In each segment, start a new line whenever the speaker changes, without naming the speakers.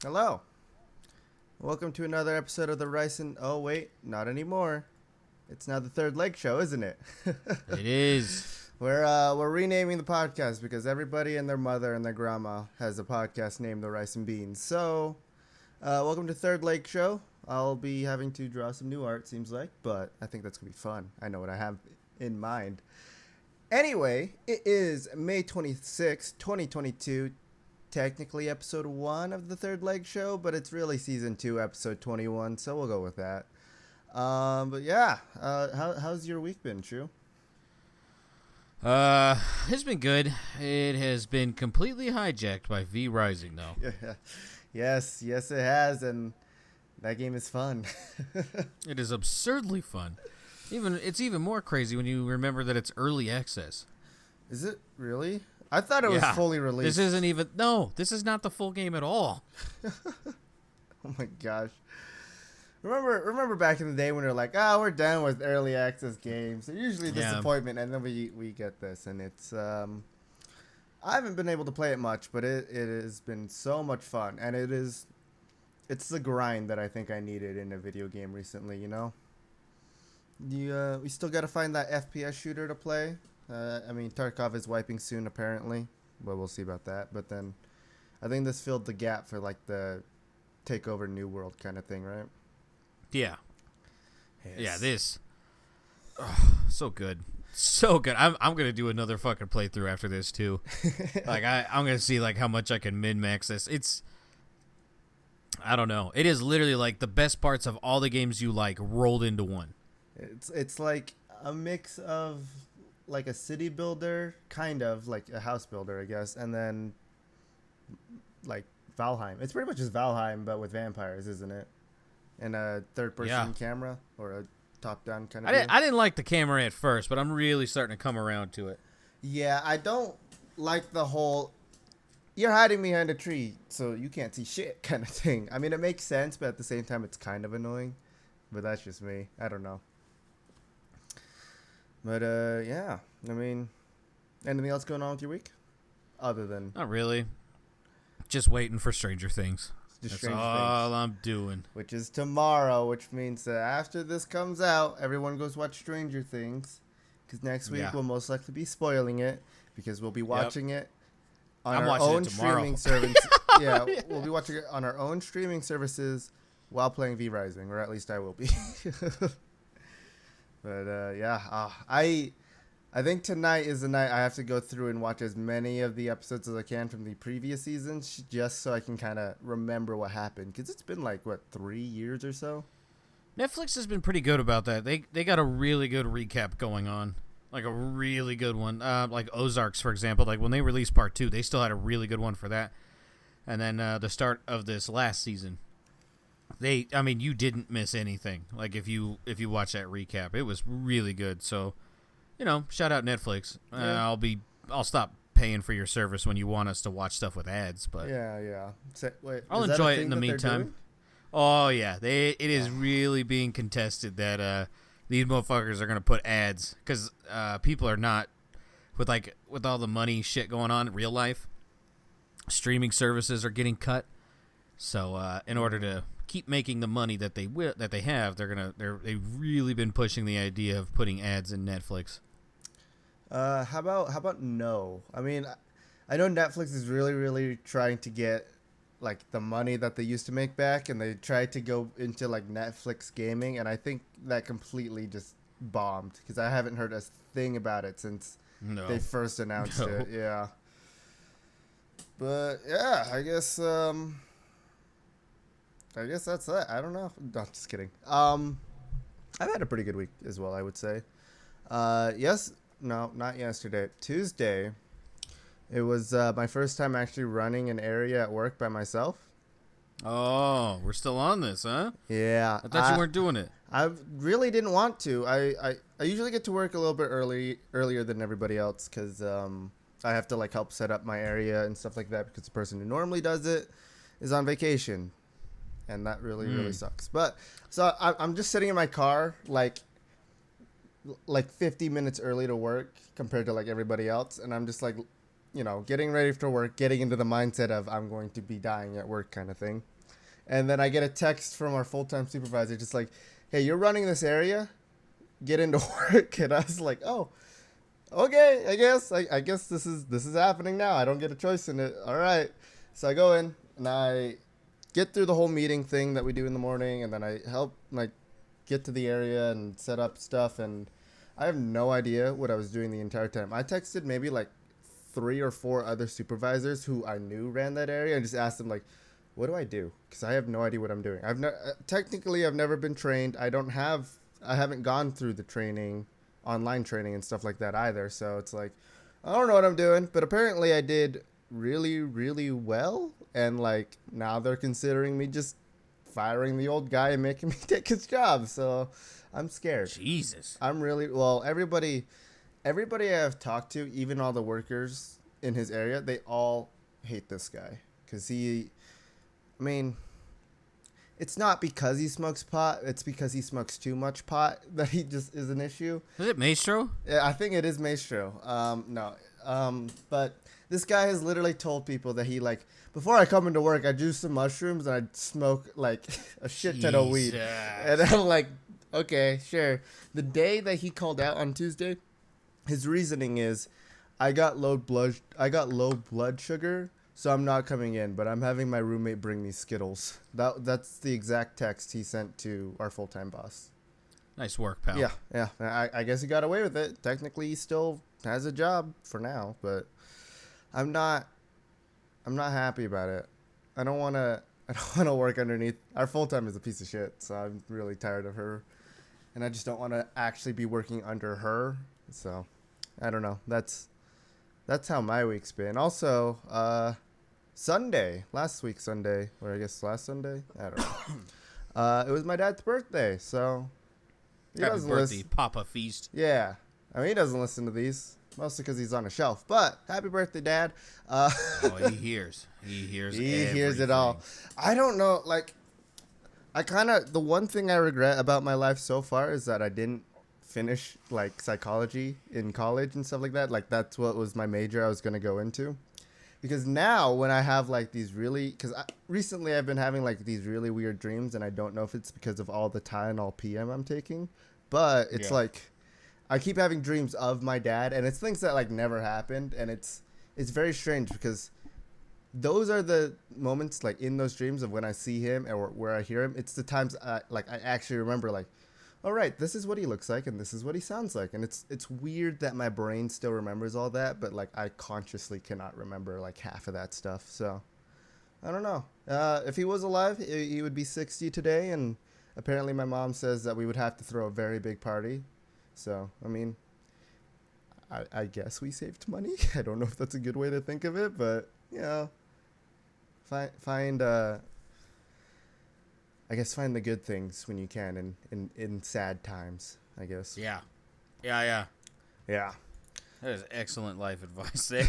Hello. Welcome to another episode of the Rice and... Oh, wait. Not anymore. It's now the Third Leg Show, isn't it?
It is.
We're renaming the podcast because everybody and their mother and their grandma has a podcast named The Rice and Beans. So, welcome to Third Leg Show. I'll be having to draw some new art, seems like, but I think that's going to be fun. I know what I have in mind. Anyway, it is May 26, 2022. Technically episode 1 of the Third Leg Show, but it's really season 2, episode 21, so we'll go with that. But yeah, how's your week been, Shoo?
It's been good. It has been completely hijacked by V Rising, though.
Yeah. Yes, it has, and that game is fun.
It is absurdly fun. It's even more crazy when you remember that it's early access.
Is it really? I thought it was fully released.
This isn't even... No, this is not the full game at all.
Oh my gosh. Remember back in the day when we were like, we're done with early access games. They're usually a disappointment, and then we get this, and it's... I haven't been able to play it much, but it has been so much fun, and it's the grind that I think I needed in a video game recently, you know? We still got to find that FPS shooter to play. Tarkov is wiping soon, apparently. But we'll see about that. But then, I think this filled the gap for, like, the take over New World kind of thing, right?
Yeah.
Yes.
Yeah, this. So good. So good. I'm going to do another fucking playthrough after this, too. Like, I'm going to see, like, how much I can min-max this. I don't know. It is literally, like, the best parts of all the games you like rolled into one.
It's like a mix of... like a city builder, kind of like a house builder, I guess, and then like Valheim. It's pretty much just Valheim, but with vampires, isn't it? And a third-person camera or a top-down kind of.
I didn't like the camera at first, but I'm really starting to come around to it.
Yeah, I don't like the whole "you're hiding behind a tree, so you can't see shit" kind of thing. I mean, it makes sense, but at the same time, it's kind of annoying. But that's just me. I don't know. But, yeah, I mean, anything else going on with your week? Other than...
Not really. Just waiting for Stranger Things. That's all I'm doing.
Which is tomorrow, which means that after this comes out, everyone goes watch Stranger Things. Because next week we'll most likely be spoiling it. Because we'll be watching it on our own streaming service. We'll be watching it on our own streaming services while playing V Rising. Or at least I will be. But, I think tonight is the night I have to go through and watch as many of the episodes as I can from the previous seasons, just so I can kind of remember what happened. Because it's been, 3 years or so?
Netflix has been pretty good about that. They got a really good recap going on. Like, a really good one. Like Ozarks, for example. Like, when they released part 2, they still had a really good one for that. And then the start of this last season. You didn't miss anything. Like, if you watch that recap, it was really good. So, shout out Netflix.
Yeah.
I'll stop paying for your service when you want us to watch stuff with ads. But
yeah.
I'll enjoy it in the meantime. Oh yeah, it is really being contested that these motherfuckers are gonna put ads because people are not with all the money shit going on in real life. Streaming services are getting cut. So in order to keep making the money that they have, they've really been pushing the idea of putting ads in Netflix.
How about no? I mean, I know Netflix is really, really trying to get the money that they used to make back, and they tried to go into Netflix gaming, and I think that completely just bombed because I haven't heard a thing about it since they first announced it. Yeah. But yeah, I guess that's that. I don't know. No, just kidding. I've had a pretty good week as well, I would say. No, not yesterday. Tuesday, it was my first time actually running an area at work by myself.
Oh, we're still on this, huh?
Yeah.
I thought you weren't doing it.
I really didn't want to. I usually get to work a little bit earlier than everybody else because I have to help set up my area and stuff like that because the person who normally does it is on vacation. And that really sucks. But so I'm just sitting in my car like 50 minutes early to work compared to everybody else, and I'm just getting ready for work, getting into the mindset of I'm going to be dying at work kind of thing. And then I get a text from our full-time supervisor just like, hey, you're running this area, get into work. And I was like, oh, okay, I guess this is happening now. I don't get a choice in it. All right. So I go in and I get through the whole meeting thing that we do in the morning, and then I help like get to the area and set up stuff, and I have no idea what I was doing the entire time. I texted maybe like 3 or 4 other supervisors who I knew ran that area and just asked them like, what do I do? Because I have no idea what I'm doing. Technically I've never been trained. I haven't gone through the training, online training and stuff like that either. So it's like, I don't know what I'm doing, but apparently I did really, really well. And like now they're considering me just firing the old guy and making me take his job. So I'm scared.
Jesus.
I'm really, well, everybody I've talked to, even all the workers in his area, they all hate this guy. Because it's not because he smokes pot. It's because he smokes too much pot that he just is an issue.
Is it Maestro?
Yeah, I think it is Maestro. No. But this guy has literally told people that he, like, before I come into work, I juice some mushrooms and I smoke, like, a shit ton of weed. And I'm like, okay, sure. The day that he called out on Tuesday, his reasoning is, I got low blood sugar, so I'm not coming in, but I'm having my roommate bring me Skittles. That's the exact text he sent to our full-time boss.
Nice work, pal.
Yeah. I guess he got away with it. Technically, he still has a job for now, but I'm not happy about it. I don't want to work underneath. Our full-time is a piece of shit, so I'm really tired of her. And I just don't want to actually be working under her. So, I don't know. That's how my week's been. Also, last week Sunday, or I guess last Sunday, I don't know. It was my dad's birthday, so
happy birthday, Papa Feast.
Yeah, I mean, he doesn't listen to these, mostly because he's on a shelf. But happy birthday, Dad!
He hears. He hears
it all. I don't know, like, the one thing I regret about my life so far is that I didn't finish like psychology in college and stuff like that. Like, that's what was my major I was going to go into. Because now when I have like these recently I've been having like these really weird dreams, and I don't know if it's because of all the Tylenol PM I'm taking, but it's like I keep having dreams of my dad, and it's things that like never happened, and it's very strange because those are the moments like in those dreams of when I see him or where I hear him. It's the times I actually remember, like, all right, this is what he looks like and this is what he sounds like. And it's weird that my brain still remembers all that, but like I consciously cannot remember like half of that stuff. So I don't know. If he was alive, he would be 60 today, and apparently my mom says that we would have to throw a very big party. So, I mean, I guess we saved money. I don't know if that's a good way to think of it, but you know, find the good things when you can in sad times, I guess.
Yeah.
That
is excellent life advice there.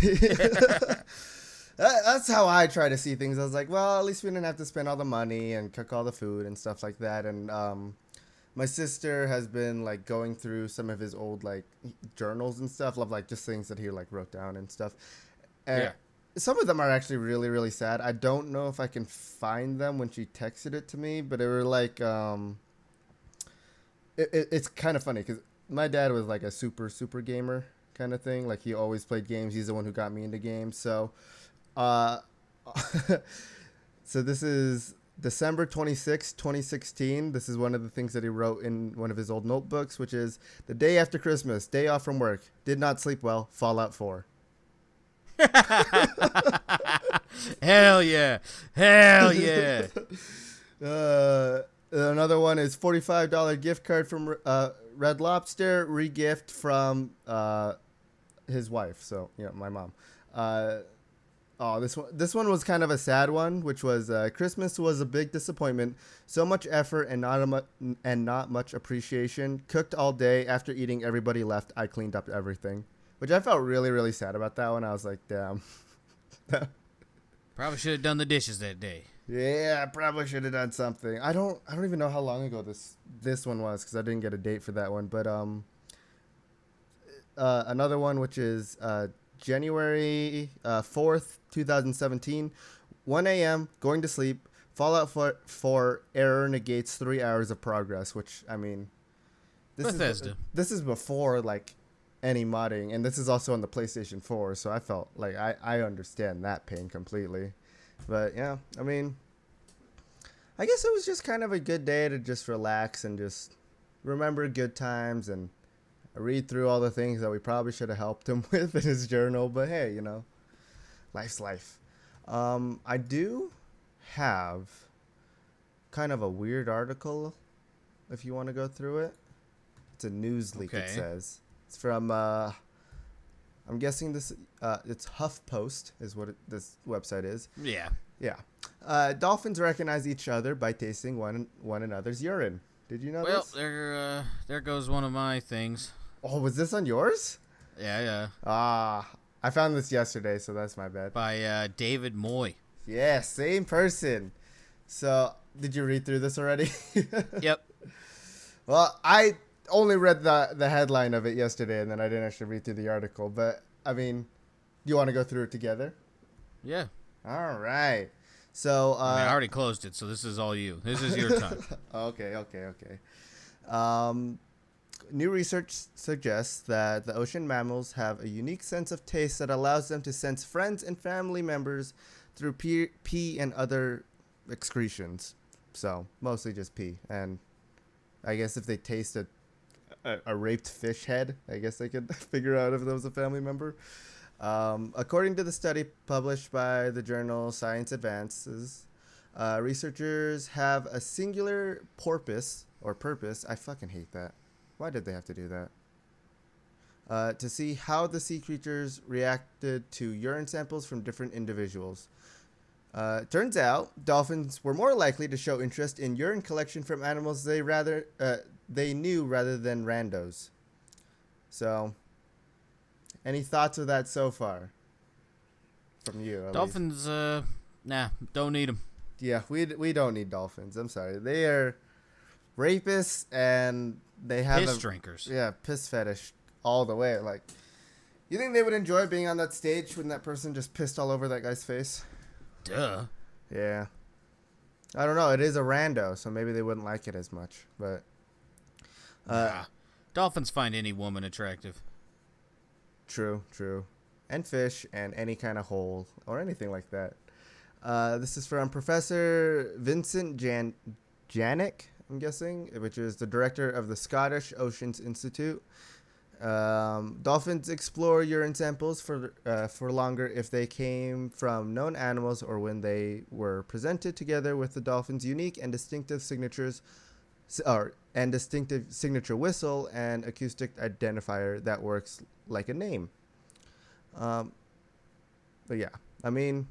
That's how I try to see things. I was like, well, at least we didn't have to spend all the money and cook all the food and stuff like that. And my sister has been like going through some of his old like journals and stuff of like just things that he like wrote down and stuff. And some of them are actually really, really sad. I don't know if I can find them when she texted it to me, but it were like, it's kind of funny because my dad was like a super, super gamer kind of thing. Like he always played games. He's the one who got me into games. So, so this is December 26, 2016. This is one of the things that he wrote in one of his old notebooks, which is the day after Christmas, day off from work, did not sleep well, Fallout 4.
Hell yeah.
Another one is $45 gift card from Red Lobster, re-gift from his wife, so my mom. This one was kind of a sad one, which was Christmas was a big disappointment. So much effort and not much appreciation. Cooked all day. After eating, everybody left. I cleaned up everything. Which I felt really, really sad about that one. I was like, damn.
Probably should have done the dishes that day.
Yeah, I probably should have done something. I don't even know how long ago this one was because I didn't get a date for that one. But another one, which is January 4th, 2017, 1 a.m., going to sleep, Fallout 4 error negates 3 hours of progress, which, I mean, this is before, like, any modding, and this is also on the PlayStation 4, so I felt like I understand that pain completely. But, yeah, I mean, I guess it was just kind of a good day to just relax and just remember good times and read through all the things that we probably should have helped him with in his journal. But hey, you know, life's life. I do have kind of a weird article if you want to go through it. It's a news leak, it says. It's from, I'm guessing this, it's HuffPost is what this website is.
Yeah.
Yeah. Dolphins recognize each other by tasting one another's urine. Did you know this?
Well, there goes one of my things.
Oh, was this on yours?
Yeah.
I found this yesterday, so that's my bad.
By David Moy.
Yeah, same person. So, did you read through this already?
Yep.
Well, I only read the headline of it yesterday, and then I didn't actually read through the article. But, I mean, do you want to go through it together?
Yeah.
All right. So
I already closed it, so this is all you. This is your time.
Okay. New research suggests that the ocean mammals have a unique sense of taste that allows them to sense friends and family members through pee and other excretions. So mostly just pee. And I guess if they taste a raped fish head, I guess they could figure out if that was a family member. According to the study published by the journal Science Advances, researchers have a singular purpose. I fucking hate that. Why did they have to do that? To see how the sea creatures reacted to urine samples from different individuals. Turns out, dolphins were more likely to show interest in urine collection from animals they knew rather than randos. So, any thoughts of that so far? From you,
Dolphins, nah, don't need them.
Yeah, we don't need dolphins. I'm sorry. They are rapists and they have
piss drinkers.
Yeah, piss fetish all the way. Like, you think they would enjoy being on that stage when that person just pissed all over that guy's face?
Duh.
Yeah. I don't know. It is a rando, so maybe they wouldn't like it as much. But
dolphins find any woman attractive.
True. And fish and any kind of hole or anything like that. This is from Professor Vincent Janik, I'm guessing, which is the director of the Scottish Oceans Institute. Dolphins explore urine samples for longer if they came from known animals or when they were presented together with the dolphin's unique and distinctive signature whistle and acoustic identifier that works like a name. But yeah, I mean,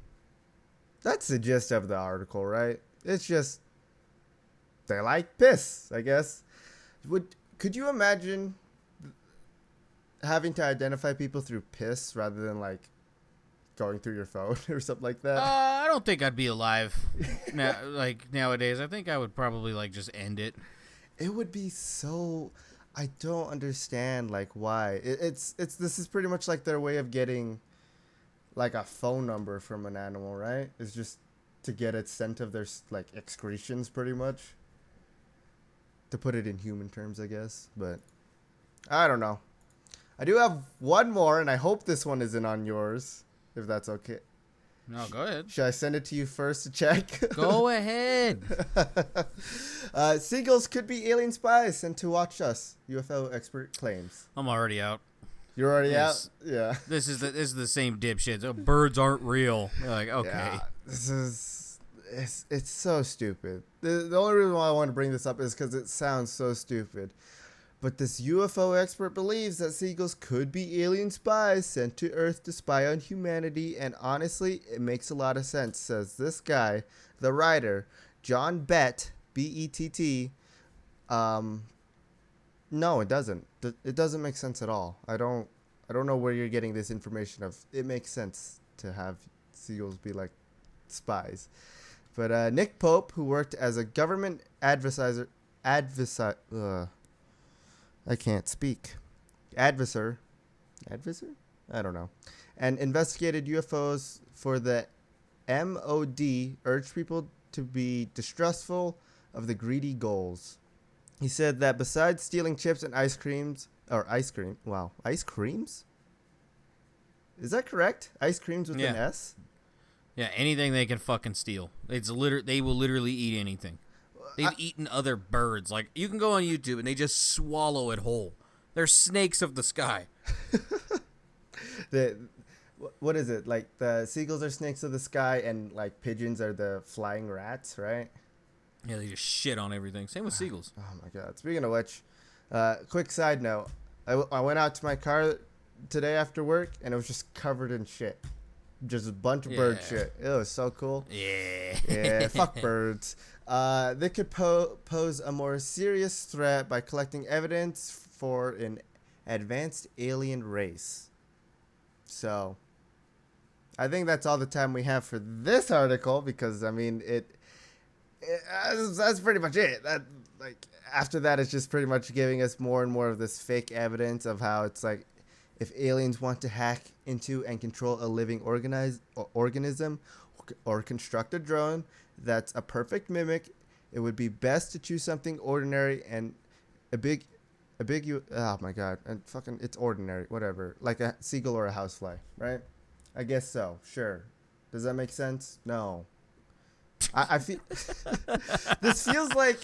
that's the gist of the article, right? It's just they like piss, I guess. Could you imagine having to identify people through piss rather than like going through your phone or something like that?
I don't think I'd be alive nowadays. I think I would probably like just end it.
It would be so. I don't understand like why. It's this is pretty much like their way of getting like a phone number from an animal, right? It's just to get a scent of their like excretions, pretty much. To put it in human terms, I guess, but I don't know. I do have one more, and I hope this one isn't on yours, if that's okay.
No, go ahead.
Should I send it to you first to check?
Go ahead.
Seagulls could be alien spies sent to watch us, UFO expert claims.
I'm already out.
You're already out? Yeah.
This is the same dipshit. Oh, birds aren't real. You're like, okay.
Yeah, it's so stupid. The only reason why I want to bring this up is because it sounds so stupid. But this UFO expert believes that seagulls could be alien spies sent to Earth to spy on humanity, and honestly, it makes a lot of sense, says this guy, the writer, John Bett, B-E-T-T. No, it doesn't. It doesn't make sense at all. I don't know where you're getting this information of. It makes sense to have seagulls be like spies. But Nick Pope, who worked as a government advisor. I can't speak. Advisor? I don't know. And investigated UFOs for the MOD, urged people to be distrustful of the greedy goals. He said that besides stealing chips and ice creams, ice creams? Is that correct? Ice creams with an S?
Yeah, anything they can fucking steal. They will literally eat anything. They've eaten other birds. Like, you can go on YouTube and they just swallow it whole. They're snakes of the sky.
What is it? Like, the seagulls are snakes of the sky and, like, pigeons are the flying rats, right?
Yeah, they just shit on everything. Same with seagulls.
Oh, my God. Speaking of which, quick side note. I went out to my car today after work, and it was just covered in shit. Just a bunch of bird shit. It was so cool.
Yeah.
Yeah, fuck birds. They could pose a more serious threat by collecting evidence for an advanced alien race. So, I think that's all the time we have for this article because, I mean, that's pretty much it. After that, it's just pretty much giving us more and more of this fake evidence of how it's like, if aliens want to hack into and control a living organism or construct a drone that's a perfect mimic, it would be best to choose something ordinary and oh my God, and fucking it's ordinary, whatever, like a seagull or a housefly, right? I guess so. Sure. Does that make sense? No. I feel this feels like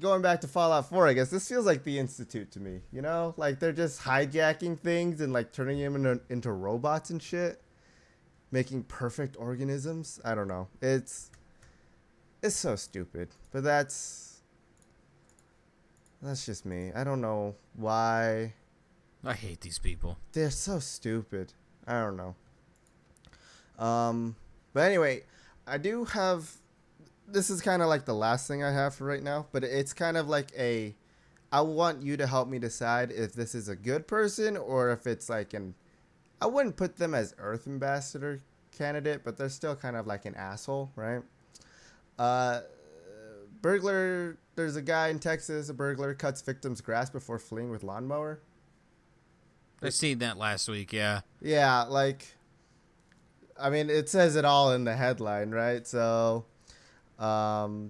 going back to Fallout 4, I guess, this feels like the Institute to me, you know? Like, they're just hijacking things and, like, turning them into robots and shit. Making perfect organisms. I don't know. It's so stupid. But that's just me. I don't know why.
I hate these people.
They're so stupid. I don't know. But anyway, I do have... This is kind of like the last thing I have for right now, but it's kind of like I want you to help me decide if this is a good person or if it's like I wouldn't put them as Earth Ambassador candidate, but they're still kind of like an asshole, right? Burglar, there's a guy in Texas, a burglar cuts victim's grass before fleeing with lawnmower.
I seen that last week, yeah.
Yeah, like, I mean, it says it all in the headline, right? So...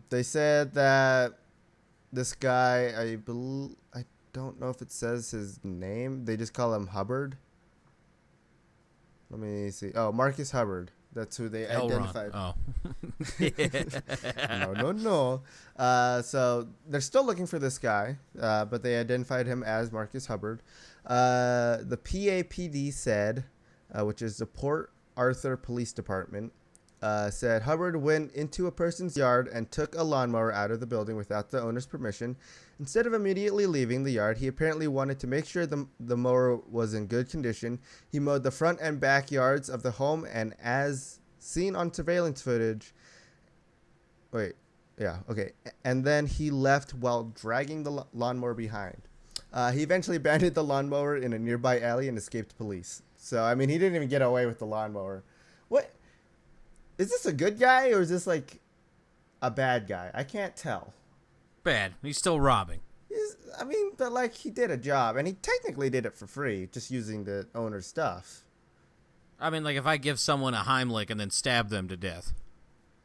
they said that this guy, I don't know if it says his name. They just call him Hubbard. Let me see. Oh, Marcus Hubbard. That's who they identified.
Oh.
No. So they're still looking for this guy, but they identified him as Marcus Hubbard. The PAPD said, which is the Port Arthur Police Department, said Hubbard went into a person's yard and took a lawnmower out of the building without the owner's permission. Instead of immediately leaving the yard, he apparently wanted to make sure the mower was in good condition. He mowed the front and back yards of the home, and as seen on surveillance footage... And then he left while dragging the lawnmower behind. He eventually abandoned the lawnmower in a nearby alley and escaped police. So, I mean, he didn't even get away with the lawnmower. What... Is this a good guy or is this like a bad guy? I can't tell.
Bad. He's still robbing.
But like he did a job and he technically did it for free, just using the owner's stuff.
I mean, like if I give someone a Heimlich and then stab them to death,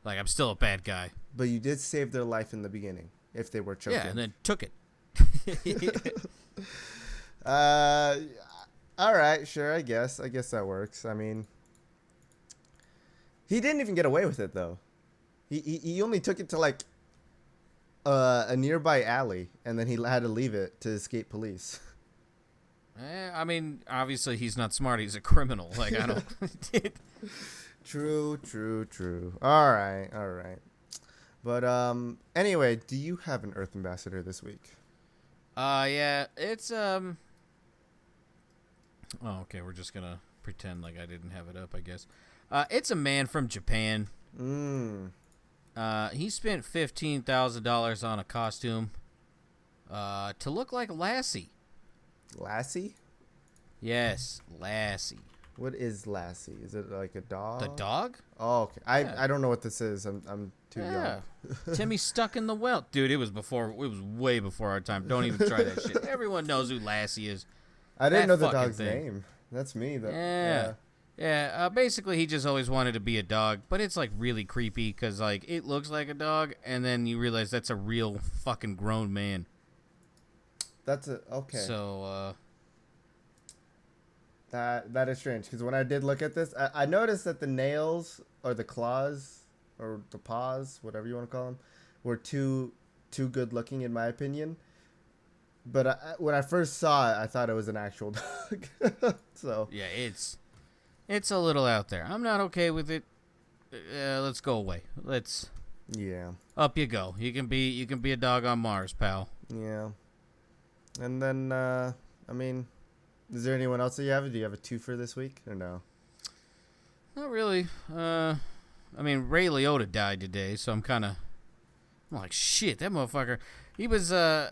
like I'm still a bad guy.
But you did save their life in the beginning if they were choking.
Yeah, and then took it.
All right, sure, I guess that works. I mean, he didn't even get away with it, though. He only took it to, like, a nearby alley, and then he had to leave it to escape police.
I mean, obviously he's not smart. He's a criminal. Like, I don't...
True. All right. But, anyway, do you have an Earth Ambassador this week?
Yeah, it's, Oh, okay, we're just gonna pretend like I didn't have it up, I guess. It's a man from Japan. He spent $15,000 on a costume to look like Lassie.
Lassie?
Yes, Lassie.
What is Lassie? Is it like a dog?
The dog?
Oh, okay. I don't know what this is. I'm too young.
Timmy stuck in the well. Dude, it was way before our time. Don't even try that shit. Everyone knows who Lassie is.
I didn't know the dog's name. That's me, though.
Yeah. Yeah, basically he just always wanted to be a dog, but it's like really creepy because like it looks like a dog, and then you realize that's a real fucking grown man.
That's okay.
So
that is strange because when I did look at this, I noticed that the nails or the claws or the paws, whatever you want to call them, were too good looking in my opinion. But when I first saw it, I thought it was an actual dog. So
yeah, it's a little out there. I'm not okay with it. Let's go away. Let's.
Yeah.
Up you go. You can be a dog on Mars, pal.
Yeah. And then I mean, is there anyone else that you have? Do you have a twofer this week or no?
Not really. I mean, Ray Liotta died today, so I'm like, shit, that motherfucker. He was I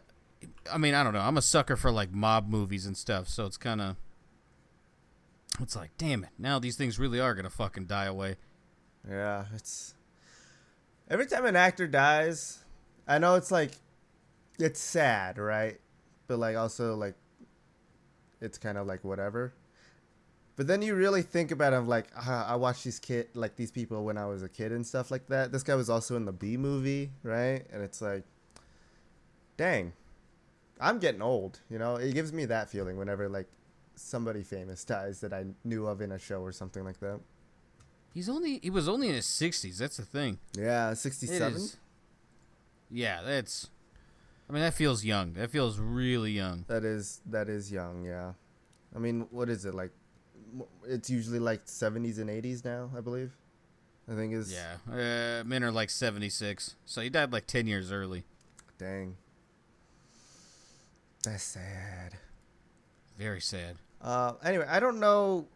mean, I don't know. I'm a sucker for like mob movies and stuff, so it's like, damn it. Now these things really are gonna fucking die away.
Yeah, it's every time an actor dies, I know it's like it's sad, right? But like also like it's kind of like whatever. But then you really think about it, like I watched these people when I was a kid and stuff like that. This guy was also in the B movie, right? And it's like, dang, I'm getting old, you know? It gives me that feeling whenever like somebody famous dies that I knew of in a show or something like that.
He was only in his 60s. That's the thing.
Yeah, 67.
Yeah, that feels young. That feels really young.
That is young, yeah. I mean, what is it like? It's usually like 70s and 80s now, I believe. I think is.
Yeah, men are like 76. So he died like 10 years early.
Dang. That's sad.
Very sad.
Anyway, I don't know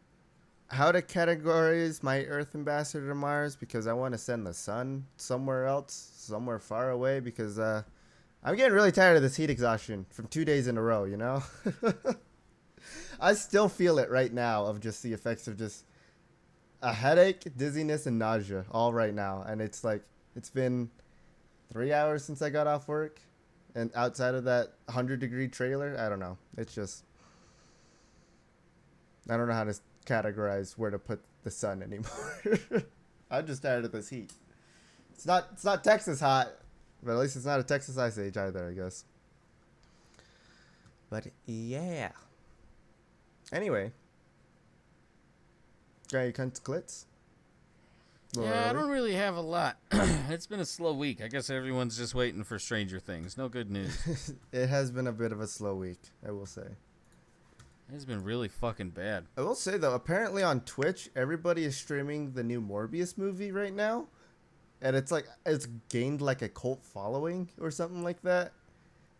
how to categorize my Earth ambassador to Mars because I want to send the sun somewhere else, somewhere far away because I'm getting really tired of this heat exhaustion from 2 days in a row, you know? I still feel it right now of just the effects of just a headache, dizziness, and nausea all right now. And it's like, it's been 3 hours since I got off work. And outside of that 100-degree trailer, I don't know. It's just, I don't know how to categorize where to put the sun anymore. I'm just tired of this heat. It's not Texas hot, but at least it's not a Texas Ice Age either, I guess. But yeah. Anyway, got your cunts clits?
Yeah, I don't really have a lot. It's been a slow week. I guess everyone's just waiting for Stranger Things. No good news.
It has been a bit of a slow week, I will say.
It's been really fucking bad.
I will say, though, apparently on Twitch, everybody is streaming the new Morbius movie right now. And it's like, it's gained like a cult following or something like that.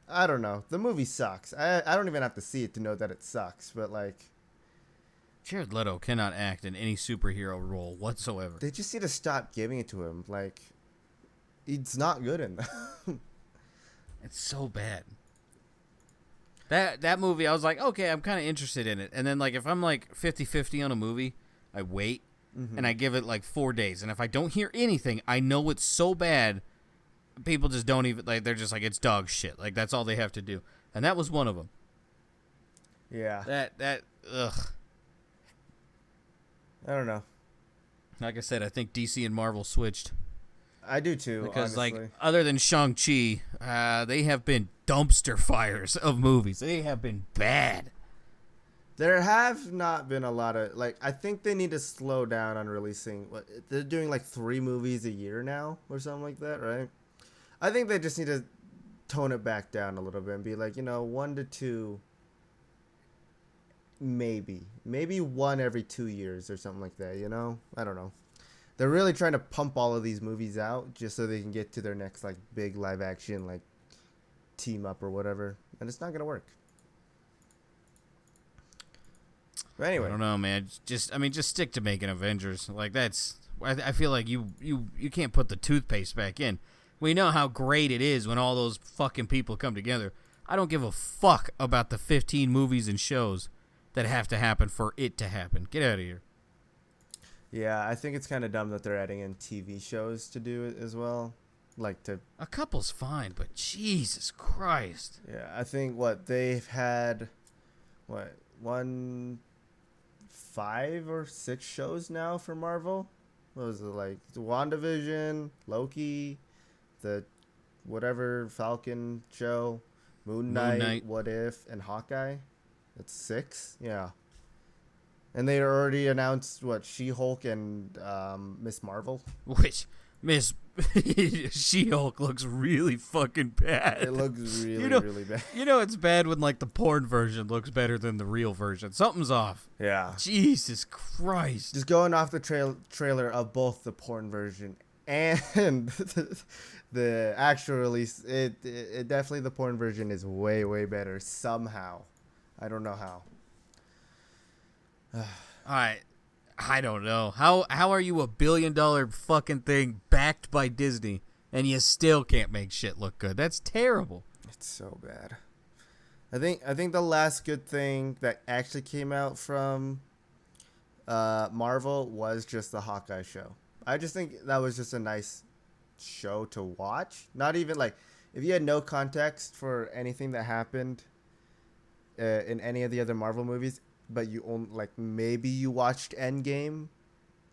I don't know. The movie sucks. I don't even have to see it to know that it sucks, but like...
Jared Leto cannot act in any superhero role whatsoever.
They just need to stop giving it to him. Like, he's not good in that.
It's so bad. That movie, I was like, okay, I'm kind of interested in it. And then, like, if I'm, like, 50-50 on a movie, I wait, and I give it, like, 4 days. And if I don't hear anything, I know it's so bad, people just don't even, like, they're just like, it's dog shit. Like, that's all they have to do. And that was one of them.
Yeah.
Ugh.
I don't know.
Like I said, I think DC and Marvel switched.
I do too,
because
honestly.
like other than Shang-Chi, they have been dumpster fires of movies. They have been bad.
There have not been a lot of like. I think they need to slow down on releasing. They're doing like 3 movies a year now or something like that, right? I think they just need to tone it back down a little bit and be like, 1 to 2. Maybe 1 every 2 years or something like that. I don't know. They're really trying to pump all of these movies out just so they can get to their next like big live action like team up or whatever, and it's not gonna work. But anyway,
I don't know, man. Just stick to making Avengers. Like that's. I feel like you can't put the toothpaste back in. We know how great it is when all those fucking people come together. I don't give a fuck about the 15 movies and shows that have to happen for it to happen. Get out of here.
Yeah, I think it's kind of dumb that they're adding in TV shows to do it as well.
A couple's fine, but Jesus Christ.
Yeah, I think they've had 1 5 or 6 shows now for Marvel. What was it, like the WandaVision, Loki, the whatever Falcon show, Moon Knight, What If, and Hawkeye? That's 6? Yeah. And they already announced, She-Hulk and Miss Marvel?
Which, Miss She-Hulk looks really fucking bad.
It looks really bad.
You know it's bad when, like, the porn version looks better than the real version. Something's off.
Yeah.
Jesus Christ.
Just going off the trailer of both the porn version and the actual release, it definitely, the porn version is way, way better somehow. I don't know how.
I don't know. How are you a $1 billion fucking thing backed by Disney and you still can't make shit look good? That's terrible.
It's so bad. I think the last good thing that actually came out from Marvel was just the Hawkeye show. I just think that was just a nice show to watch. Not even like, if you had no context for anything that happened in any of the other Marvel movies, but you only, like, maybe you watched Endgame,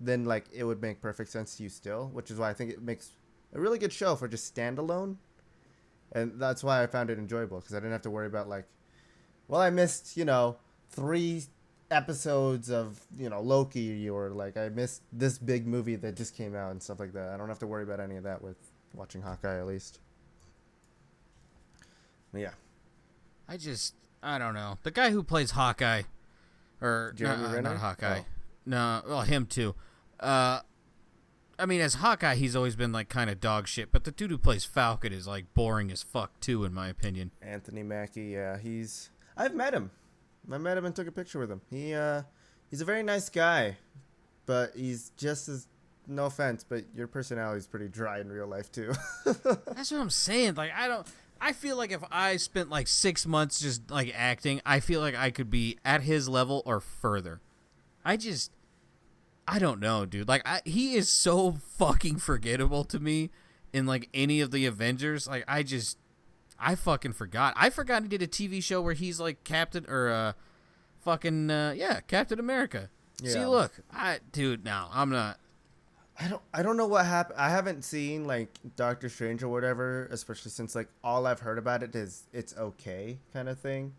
then like it would make perfect sense to you still, which is why I think it makes a really good show for just standalone. And that's why I found it enjoyable, because I didn't have to worry about, like, well, I missed, 3 episodes of, Loki, or like I missed this big movie that just came out and stuff like that. I don't have to worry about any of that with watching Hawkeye, at least. But yeah.
I don't know. The guy who plays Hawkeye, or not Hawkeye. Oh. No, well, him too. I mean, as Hawkeye, he's always been like kind of dog shit, but the dude who plays Falcon is like boring as fuck too, in my opinion.
Anthony Mackie, yeah, I've met him. I met him and took a picture with him. He's a very nice guy, but he's just as, no offense, but your personality is pretty dry in real life too.
That's what I'm saying. Like, I feel like if I spent like 6 months just like acting, I feel like I could be at his level or further. I don't know, dude. Like, he is so fucking forgettable to me in like any of the Avengers. Like, I fucking forgot. I forgot he did a TV show where he's like Captain or Captain America. Yeah. See, look, I'm not.
I don't know what happened. I haven't seen like Doctor Strange or whatever, especially since like all I've heard about it is it's okay kind of thing.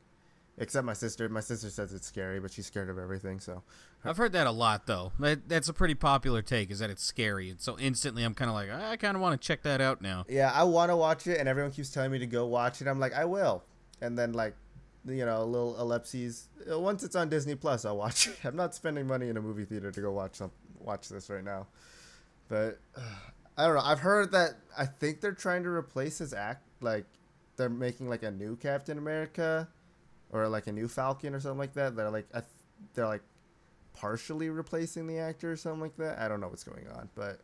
Except my sister. My sister says it's scary, but she's scared of everything. So
I've heard that a lot, though. That's a pretty popular take, is that it's scary. And so instantly I'm kind of like, I kind of want to check that out now.
Yeah, I want to watch it, and everyone keeps telling me to go watch it. I'm like, I will. And then like, a little ellipses. Once it's on Disney Plus, I'll watch it. I'm not spending money in a movie theater to go watch this right now. But I don't know. I've heard that I think they're trying to replace his act. Like, they're making like a new Captain America, or like a new Falcon or something like that. They're like partially replacing the actor or something like that. I don't know what's going on, but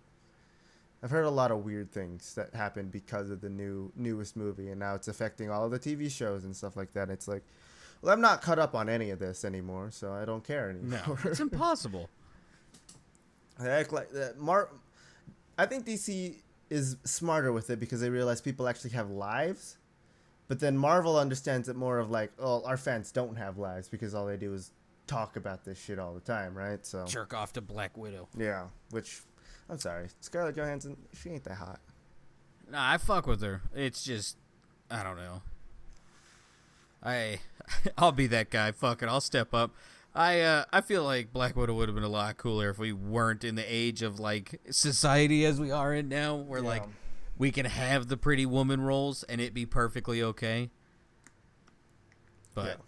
I've heard a lot of weird things that happened because of the newest movie, and now it's affecting all of the TV shows and stuff like that. It's like, well, I'm not caught up on any of this anymore, so I don't care anymore.
No, it's impossible.
They act like that. I think DC is smarter with it because they realize people actually have lives. But then Marvel understands it more of like, oh, our fans don't have lives because all they do is talk about this shit all the time, right? So
jerk off to Black Widow.
Yeah, which, I'm sorry, Scarlett Johansson, she ain't that hot.
Nah, I fuck with her. It's just, I don't know. I'll be that guy. Fuck it, I'll step up. I feel like Black Widow would have been a lot cooler if we weren't in the age of like society as we are in now, where like we can have the pretty woman roles and it be perfectly okay. But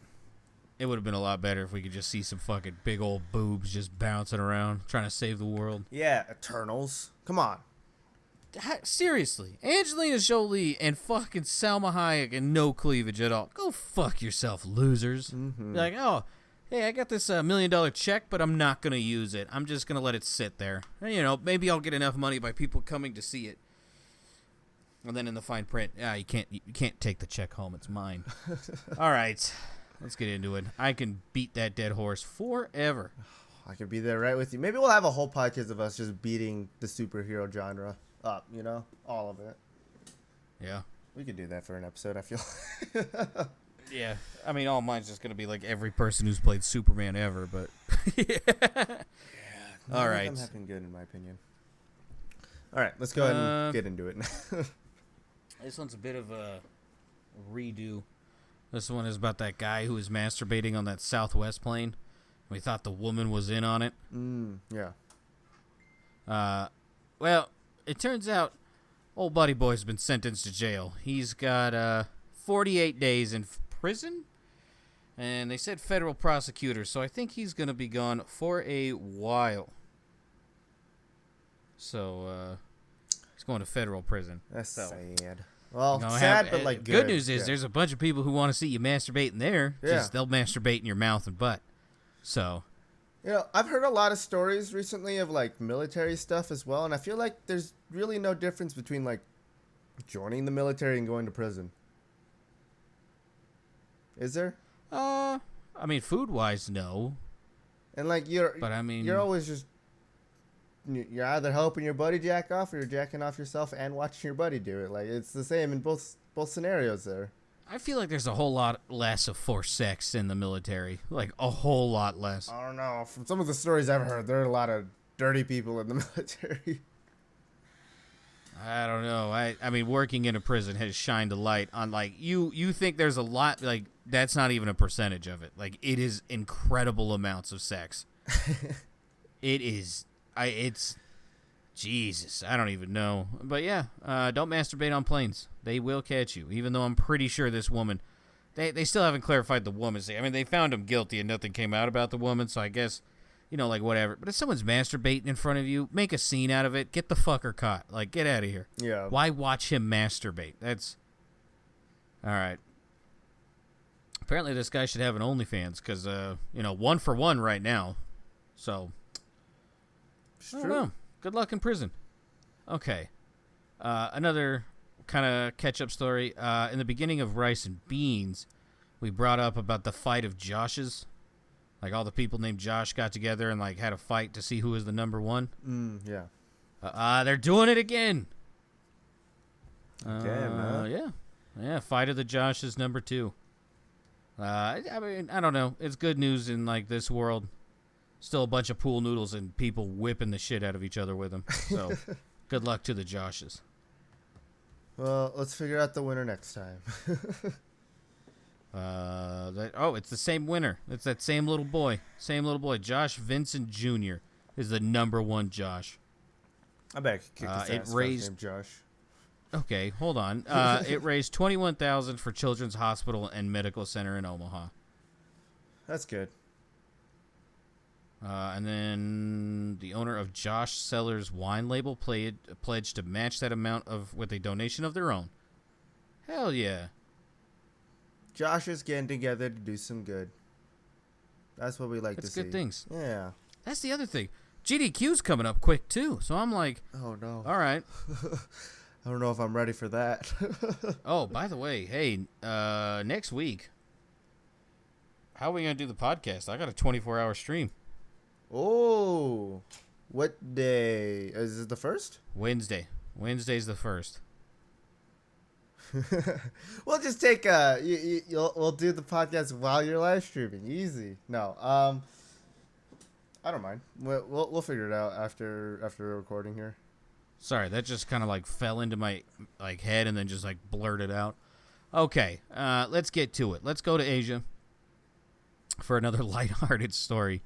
it would have been a lot better if we could just see some fucking big old boobs just bouncing around trying to save the world.
Yeah, Eternals. Come on.
Seriously, Angelina Jolie and fucking Salma Hayek and no cleavage at all. Go fuck yourself, losers. Mm-hmm. Like, oh, hey, I got this $1 million check, but I'm not going to use it. I'm just going to let it sit there. And, maybe I'll get enough money by people coming to see it. And then in the fine print, you can't take the check home. It's mine. All right, let's get into it. I can beat that dead horse forever.
I could be there right with you. Maybe we'll have a whole podcast of us just beating the superhero genre up, all of it.
Yeah.
We could do that for an episode, I feel.
Yeah. I mean, all mine's just going to be like every person who's played Superman ever, but... yeah. All right.
I'm having good, in my opinion. All right, let's go ahead and get into it.
This one's a bit of a redo. This one is about that guy who was masturbating on that Southwest plane. We thought the woman was in on it.
Yeah.
Well, it turns out old Buddy Boy's been sentenced to jail. He's got 48 days in prison, and they said federal prosecutor, so I think he's going to be gone for a while. So, he's going to federal prison.
That's sad. Well, sad, but like good.
Good news is there's a bunch of people who want to see you masturbate in there. Yeah. Just they'll masturbate in your mouth and butt. So,
I've heard a lot of stories recently of like military stuff as well, and I feel like there's really no difference between like joining the military and going to prison. Is there?
I mean, food-wise, no.
And like you're always just you're either helping your buddy jack off or you're jacking off yourself and watching your buddy do it. Like it's the same in both scenarios there.
I feel like there's a whole lot less of forced sex in the military. Like, a whole lot less.
I don't know. From some of the stories I've heard, there are a lot of dirty people in the military.
I don't know. I mean, working in a prison has shined a light on, like, you think there's a lot, like, that's not even a percentage of it. Like, it is incredible amounts of sex. It's... Jesus, I don't even know. But yeah, don't masturbate on planes. They will catch you, even though I'm pretty sure this woman... They still haven't clarified the woman's thing. I mean, they found him guilty and nothing came out about the woman, so I guess, like, whatever. But if someone's masturbating in front of you, make a scene out of it. Get the fucker caught. Like, get out of here.
Yeah.
Why watch him masturbate? That's... All right. Apparently this guy should have an OnlyFans, because, 1 for 1 right now. So...
It's
I don't know. Good luck in prison. Okay. Another kind of catch-up story. In the beginning of Rice and Beans, we brought up about the fight of Joshes. Like, all the people named Josh got together and, like, had a fight to see who was the number one.
Yeah.
They're doing it again.
Damn, man.
Yeah. Yeah, fight of the Joshes number 2. I mean, I don't know. It's good news in, like, this world. Still a bunch of pool noodles and people whipping the shit out of each other with them. So, good luck to the Joshes.
Well, let's figure out the winner next time.
It's the same winner. It's that same little boy. Josh Vincent Jr. is the number 1 Josh.
I bet I could kick his ass named Josh.
Okay, hold on. It raised $21,000 for Children's Hospital and Medical Center in Omaha.
That's good.
And then the owner of Josh Sellers Wine Label pledged to match that amount with a donation of their own. Hell yeah.
Josh is getting together to do some good. That's what we like to see.
That's good things.
Yeah.
That's the other thing. GDQ's coming up quick, too. So I'm like...
Oh, no.
All right.
I don't know if I'm ready for that.
Oh, by the way, hey, next week, how are we going to do the podcast? I got a 24-hour stream.
Oh, what day? Is it the 1st?
Wednesday. Wednesday's the 1st.
We'll just take we'll do the podcast while you're live streaming. Easy. No, I don't mind. We'll figure it out after recording here.
Sorry, that just kind of like fell into my head and then just like blurted out. Okay, let's get to it. Let's go to Asia for another lighthearted story.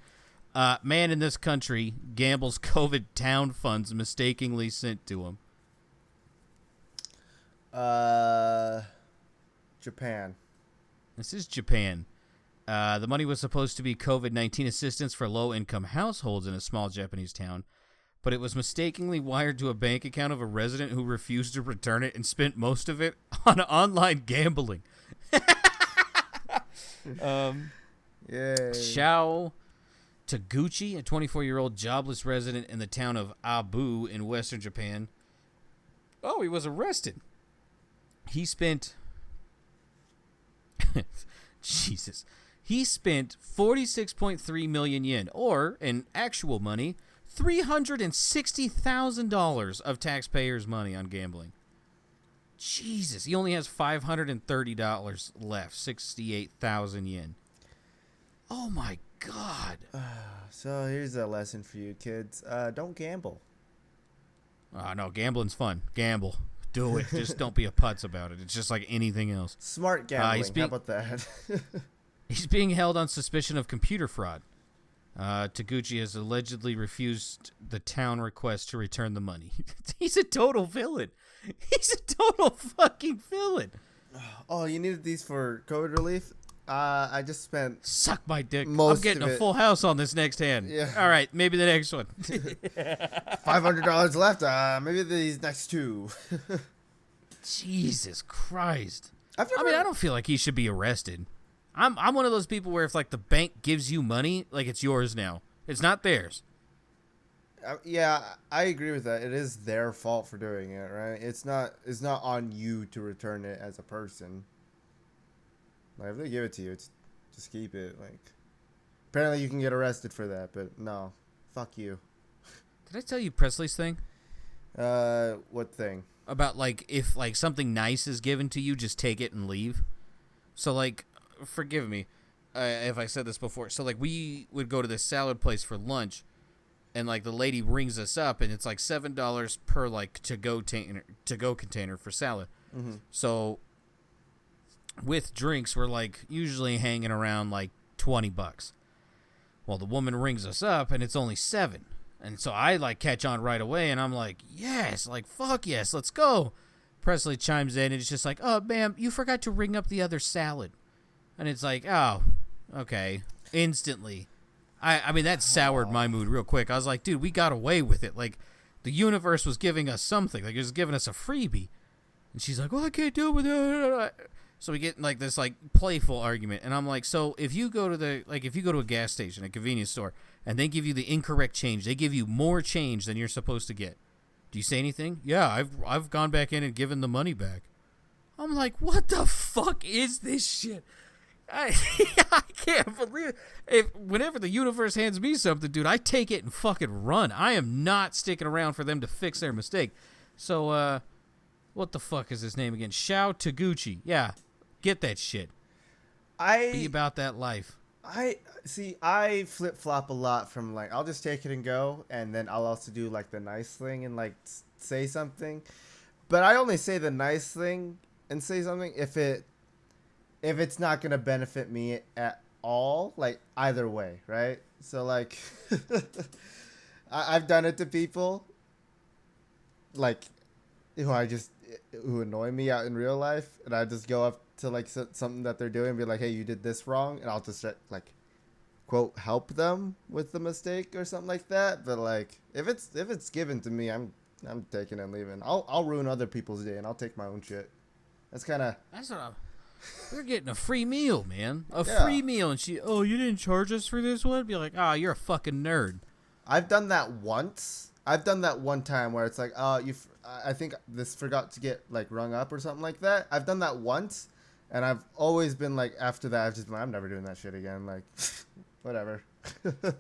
Man in this country gambles COVID town funds mistakenly sent to him.
Japan.
This is Japan. The money was supposed to be COVID-19 assistance for low-income households in a small Japanese town, but it was mistakenly wired to a bank account of a resident who refused to return it and spent most of it on online gambling.
Yay.
Shao Taguchi, a 24-year-old jobless resident in the town of Abu in western Japan. Oh, he was arrested. He spent... Jesus. He spent 46.3 million yen, or, in actual money, $360,000 of taxpayers' money on gambling. Jesus, he only has $530 left, 68,000 yen. Oh my God.
So here's a lesson for you kids. Don't gamble.
No, gambling's fun. Gamble. Do it. Just don't be a putz about it. It's just like anything else.
Smart gambling. How about that?
He's being held on suspicion of computer fraud. Taguchi has allegedly refused the town request to return the money. He's a total villain. He's a total fucking villain.
Oh, you needed these for COVID relief? I just spent...
Suck my dick. I'm getting a full house on this next hand. Yeah. All right, maybe the next one.
$500 left. Maybe these next two.
Jesus Christ. I don't feel like he should be arrested. I'm one of those people where if like the bank gives you money, like it's yours now. It's not theirs.
Yeah, I agree with that. It is their fault for doing it, right? It's not on you to return it as a person. Like if they give it to you, just keep it. Like apparently you can get arrested for that, but no, fuck you.
Did I tell you Presley's thing?
What thing?
About like if like something nice is given to you, just take it and leave. So like, forgive me if I said this before. So like we would go to this salad place for lunch. And like the lady rings us up, and it's like $7 per like to go container for salad. Mm-hmm. So with drinks, we're like usually hanging around like $20. Well, the woman rings us up, and it's only $7, and so I like catch on right away, and I'm like, yes, like fuck yes, let's go. Presley chimes in, and it's just like, oh, ma'am, you forgot to ring up the other salad, and it's like, oh, okay, instantly. I mean, that soured my mood real quick. I was like, dude, we got away with it. Like, the universe was giving us something. Like, it was giving us a freebie. And she's like, well, I can't do it with it. So we get, like, this, like, playful argument. And I'm like, so if you go to a gas station, a convenience store, and they give you the incorrect change, they give you more change than you're supposed to get. Do you say anything? Yeah, I've gone back in and given the money back. I'm like, what the fuck is this shit? I can't believe it. Whenever the universe hands me something, dude, I take it and fucking run. I am not sticking around for them to fix their mistake. So, what the fuck is his name again? Shao Taguchi. Yeah, get that shit. Be about that life.
I flip-flop a lot from, like, I'll just take it and go, and then I'll also do, like, the nice thing and, like, say something. But I only say the nice thing and say something if it's not going to benefit me at all, like, either way, right? So, like, I've done it to people, like, who annoy me out in real life, and I just go up to, like, something that they're doing and be like, hey, you did this wrong, and I'll just, like, quote, help them with the mistake or something like that. But, like, if it's given to me, I'm taking and leaving. I'll ruin other people's day, and I'll take my own shit. That's what we're getting a free meal, man. Free meal. And you didn't charge us for this one? Be like, you're a fucking nerd. I've done that once. I've done that one time where it's like, I think this forgot to get, like, rung up or something like that. I've done that once, and I've always been like, after that, I've just been like, I'm never doing that shit again. Like, whatever.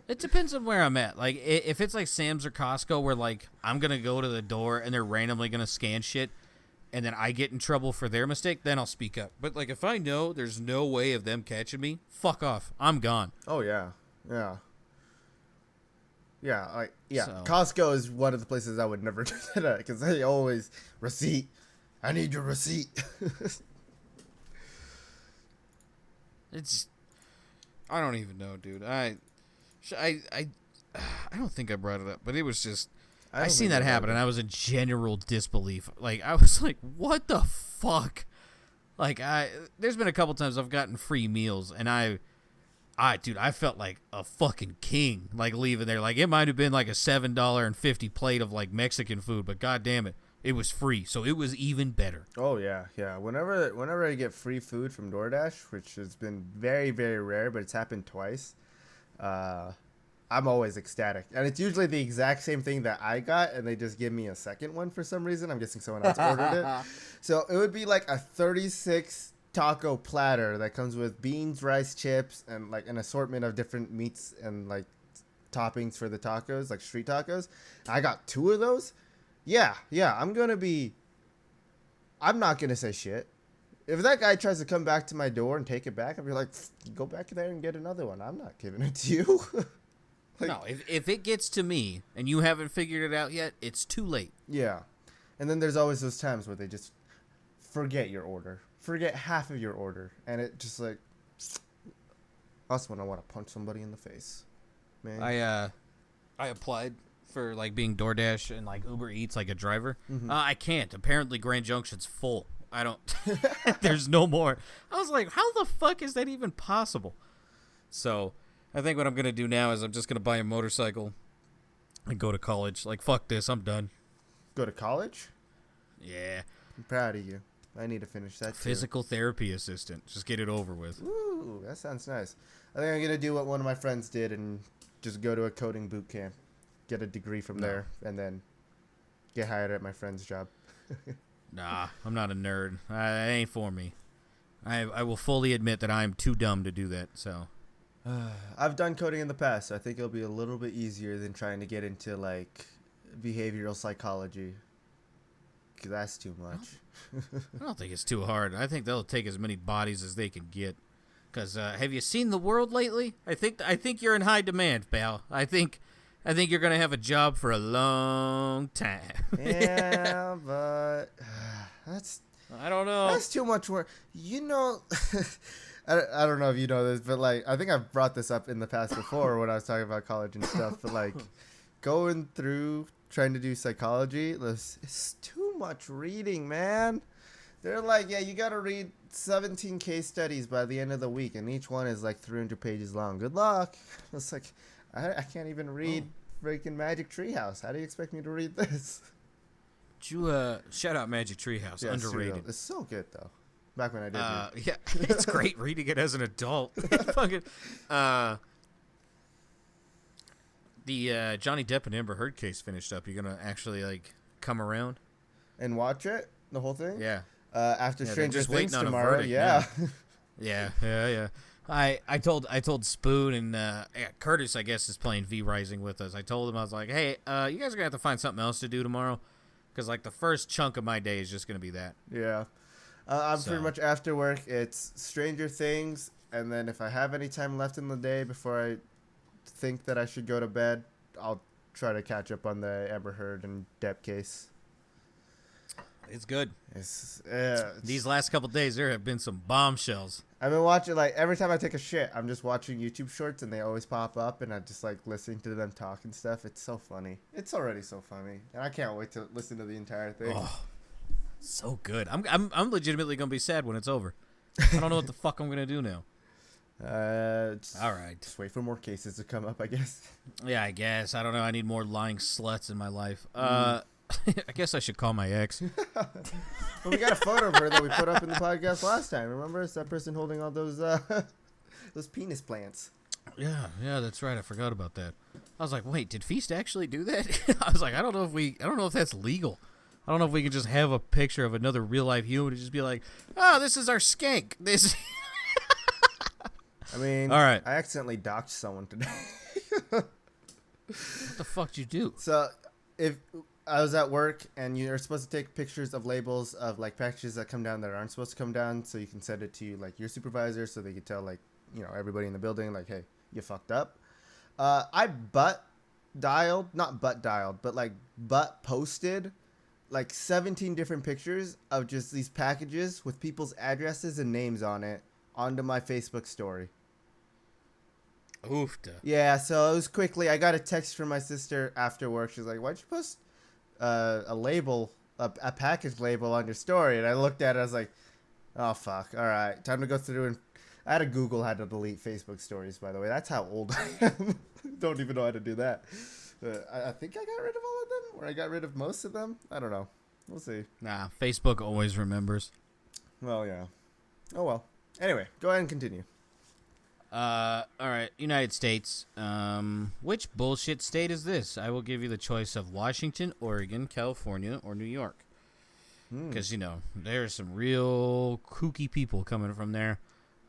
It depends on where I'm at. Like, if it's like Sam's or Costco where, like, I'm going to go to the door and they're randomly going to scan shit, and then I get in trouble for their mistake, then I'll speak up. But, like, if I know there's no way of them catching me, fuck off. I'm gone.
Oh, yeah. Yeah. Yeah. So. Costco is one of the places I would never do that at, because they always, receipt. I need your receipt.
I don't even know, dude. I don't think I brought it up, but it was just... I seen that happen, and I was in general disbelief. Like, I was like, what the fuck? Like, there's been a couple times I've gotten free meals, and I felt like a fucking king, like, leaving there. Like, it might have been like a $7.50 plate of, like, Mexican food, but god damn it, it was free, so it was even better.
Oh, yeah, yeah. Whenever I get free food from DoorDash, which has been very, very rare, but it's happened twice, I'm always ecstatic. And it's usually the exact same thing that I got, and they just give me a second one for some reason. I'm guessing someone else ordered it. So it would be like a 36 taco platter that comes with beans, rice, chips, and like an assortment of different meats and like toppings for the tacos, like street tacos. I got 2 of those. Yeah, I'm going to be... I'm not gonna say shit. If that guy tries to come back to my door and take it back, I'll be like, go back there and get another one. I'm not giving it to you.
Like, no, if it gets to me and you haven't figured it out yet, it's too late.
Yeah. And then there's always those times where they just forget your order. Forget half of your order. And it just like, that's when I want to punch somebody in the face. Man.
I applied for like being DoorDash and like Uber Eats like a driver.
Mm-hmm.
I can't. Apparently Grand Junction's full. I don't. There's no more. I was like, how the fuck is that even possible? So I think what I'm gonna do now is I'm just gonna buy a motorcycle and go to college. Like, fuck this. I'm done.
Go to college?
Yeah.
I'm proud of you. I need to finish that too.
Physical therapy assistant. Just get it over with.
Ooh, that sounds nice. I think I'm gonna do what one of my friends did and just go to a coding boot camp, get a degree from there, and then get hired at my friend's job.
Nah, I'm not a nerd. It ain't for me. I will fully admit that I am too dumb to do that. So,
I've done coding in the past. So I think it'll be a little bit easier than trying to get into like behavioral psychology. Cause that's too much.
I don't think it's too hard. I think they'll take as many bodies as they can get. Cause have you seen the world lately? I think you're in high demand, pal. I think you're gonna have a job for a long time.
Yeah, but
I don't know.
That's too much work. You know, I don't know if you know this, but like I think I've brought this up in the past before when I was talking about college and stuff. But like going through trying to do psychology, it's too much reading, man. They're like, yeah, you got to read 17 case studies by the end of the week, and each one is like 300 pages long. Good luck. It's like, I can't even read freaking Magic Treehouse. How do you expect me to read this?
You shout out Magic Treehouse. Yeah, underrated.
It's so good though. Back when I did.
Yeah, it's great reading it as an adult. Fucking. The Johnny Depp and Amber Heard case finished up. You're gonna actually like come around
and watch it, the whole thing.
Yeah.
After Stranger Things tomorrow. Yeah.
Yeah. I told Spoon and Curtis, I guess, is playing V Rising with us. I told him, I was like, hey, you guys are gonna have to find something else to do tomorrow, because like the first chunk of my day is just gonna be that.
Yeah. I'm pretty much after work. It's Stranger Things, and then if I have any time left in the day before I think that I should go to bed, I'll try to catch up on the Amber Heard and Depp case.
It's good.
It's
these last couple days there have been some bombshells.
I've been watching, like, every time I take a shit, I'm just watching YouTube shorts and they always pop up and I just like listening to them talk and stuff. It's so funny. It's already so funny, and I can't wait to listen to the entire thing.
Oh, so good. I'm legitimately gonna be sad when it's over. I don't know what the fuck I'm gonna do now.
All right. Just wait for more cases to come up, I guess.
Yeah, I guess. I don't know. I need more lying sluts in my life. I guess I should call my ex.
Well, we got a photo of her that we put up in the podcast last time. Remember? It's that person holding all those penis plants.
Yeah, that's right. I forgot about that. I was like, wait, did Feast actually do that? I was like, I don't know if that's legal. I don't know if we can just have a picture of another real life human and just be like, oh, this is our skank. This.
I mean,
all right.
I accidentally doxed someone today.
What the fuck did you do?
So, if I was at work and you're supposed to take pictures of labels of like packages that come down that aren't supposed to come down, so you can send it to like your supervisor, so they can tell like, you know, everybody in the building like, hey, you fucked up. I butt posted like 17 different pictures of just these packages with people's addresses and names on it onto my Facebook story.
Oofta.
Yeah, so it was quickly. I got a text from my sister after work. She's like, why'd you post a label, a package label on your story? And I looked at it. I was like, oh, fuck. All right. Time to go through. And I had to Google how to delete Facebook stories, by the way. That's how old I am. Don't even know how to do that. I think I got rid of all of them, or I got rid of most of them. I don't know. We'll see.
Nah, Facebook always remembers.
Well, yeah. Oh, well. Anyway, go ahead and continue.
All right, United States. Which bullshit state is this? I will give you the choice of Washington, Oregon, California, or New York. Because, you know, there's some real kooky people coming from there.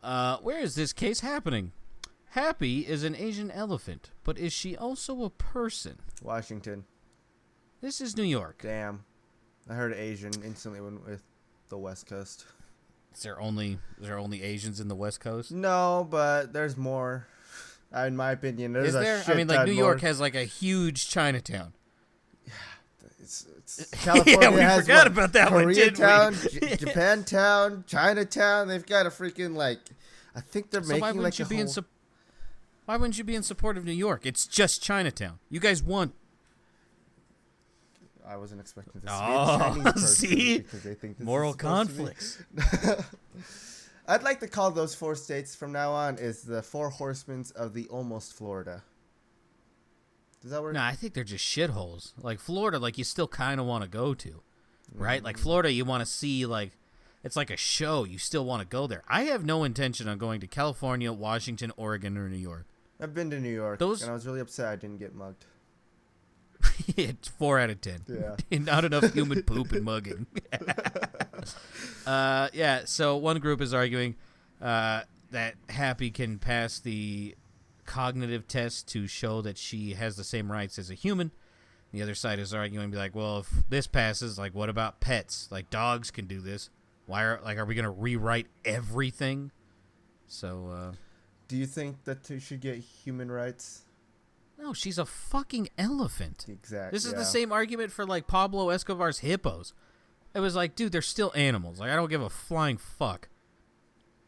Where is this case happening? Happy is an Asian elephant, but is she also a person?
Washington.
This is New York.
Damn. I heard Asian, instantly went with... the West Coast.
Is there only Asians in the West Coast?
No, but there's more. In my opinion, there's
Is there?
a shit
I mean, like
ton
New York
more.
has like a huge Chinatown.
It's California
yeah, we
has
forgot
what?
about that one, didn't
Koreatown,
we?
Japantown, Chinatown. They've got a freaking like. I think they're making
why wouldn't
like
you
a
be
whole.
Why wouldn't you be in support of New York? It's just Chinatown. You guys won.
I wasn't expecting this.
See?
Because they think this
Moral
is supposed to be-
conflicts.
I'd like to call those 4 states from now on is the 4 horsemen of the almost Florida. Does that work?
No, I think they're just shitholes. Like Florida, like you still kind of want to go to, right? Like Florida, you want to see like it's like a show. You still want to go there. I have no intention on going to California, Washington, Oregon, or New York.
I've been to New York, and I was really upset I didn't get mugged.
It's 4 out of 10.
Yeah.
Not enough human poop and mugging. Yeah, so one group is arguing that Happy can pass the cognitive test to show that she has the same rights as a human. The other side is arguing, be like, well, if this passes, like, what about pets? Like, dogs can do this. Are we going to rewrite everything? So,
do you think that she should get human rights?
No, she's a fucking elephant.
Exactly.
This is the same argument for, like, Pablo Escobar's hippos. It was like, dude, they're still animals. Like, I don't give a flying fuck.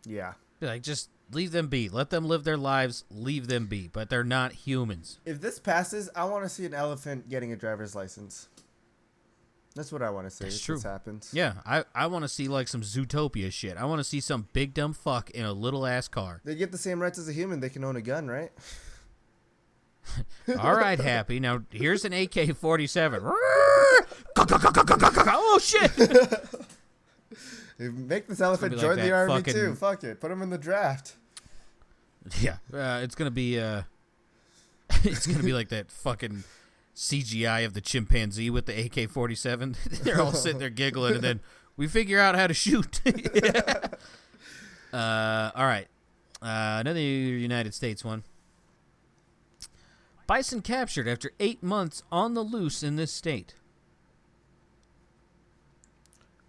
Yeah.
Like, just leave them be. Let them live their lives. Leave them be. But they're not humans.
If this passes, I want to see an elephant getting a driver's license. That's what I want to see.
That's true.
This happens.
Yeah, I want to see, like, some Zootopia shit. I want to see some big dumb fuck in a little-ass car.
They get the same rights as a human. They can own a gun, right?
All right, Happy. Now, here's an AK-47. Oh, shit!
Make this elephant
like
join
that
the army,
fucking-
too. Fuck it. Put him in the draft.
Yeah, it's gonna be it's gonna be like that fucking CGI of the chimpanzee with the AK-47. They're all sitting there giggling, and then we figure out how to shoot. All right, another United States one. Bison captured after 8 months on the loose in this state.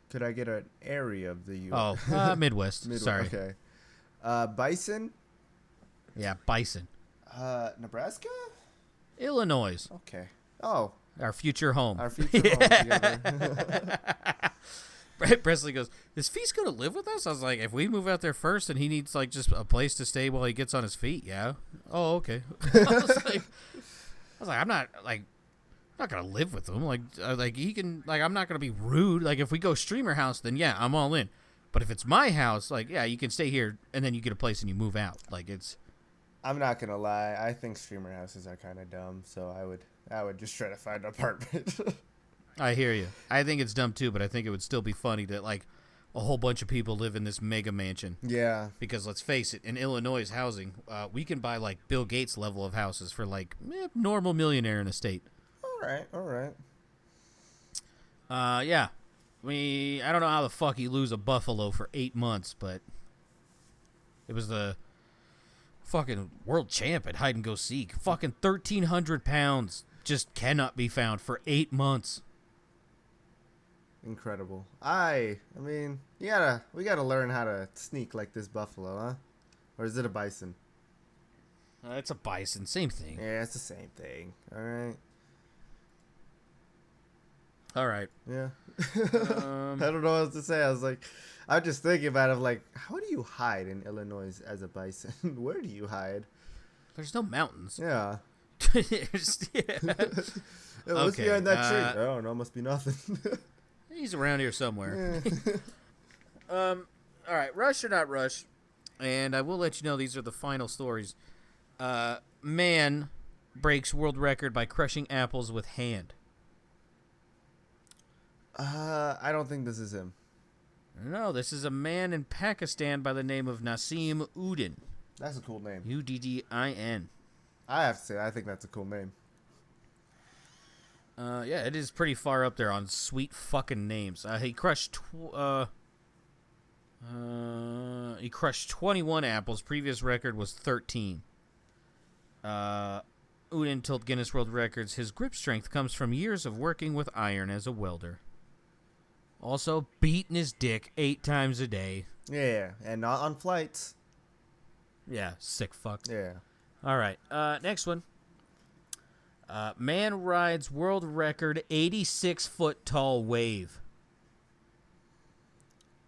Could I get an area of the U.S.?
Oh, Midwest. Sorry.
Okay. Bison?
Yeah, bison.
Nebraska?
Illinois.
Okay. Oh.
Our future home.
Our future home together.
Brett Presley goes, is Feast going to live with us? I was like, if we move out there first and he needs like just a place to stay while he gets on his feet, yeah. Oh, okay. I was like, I'm not gonna live with him. Like he can, like, I'm not gonna be rude. Like if we go streamer house, then yeah, I'm all in. But if it's my house, like, yeah, you can stay here and then you get a place and you move out. Like it's.
I'm not gonna lie. I think streamer houses are kind of dumb. So I would just try to find an apartment.
I hear you. I think it's dumb too, but I think it would still be funny that like a whole bunch of people live in this mega mansion.
Yeah.
Because let's face it, in Illinois housing, we can buy like Bill Gates level of houses for like normal millionaire in a state.
All right.
Yeah. I don't know how the fuck you lose a buffalo for 8 months, but it was the fucking world champ at hide and go seek. Fucking 1,300 pounds just cannot be found for 8 months.
Incredible. I mean, we gotta learn how to sneak like this buffalo, huh? Or is it a bison?
It's a bison, same thing.
Yeah, it's the same thing. All right.
All right.
Yeah. I don't know what else to say. I was like, I'm just thinking about it. like, how do you hide in Illinois as a bison? Where do you hide?
There's no mountains.
Yeah.
What's
What's behind that tree? I don't know. Must be nothing.
He's around here somewhere. All right. Rush or not rush? And I will let you know these are the final stories. Man breaks world record by crushing apples with hand.
I don't think this is him.
No, this is a man in Pakistan by the name of Naseem Uddin.
That's a cool name.
Uddin.
I have to say, I think that's a cool name.
Yeah, it is pretty far up there on sweet fucking names. He crushed 21 apples. Previous record was 13. Uddin told Guinness World Records his grip strength comes from years of working with iron as a welder. Also beating his dick 8 times a day.
Yeah, and not on flights.
Yeah, sick fuck.
Yeah.
All right, next one. Man rides world record 86-foot tall wave.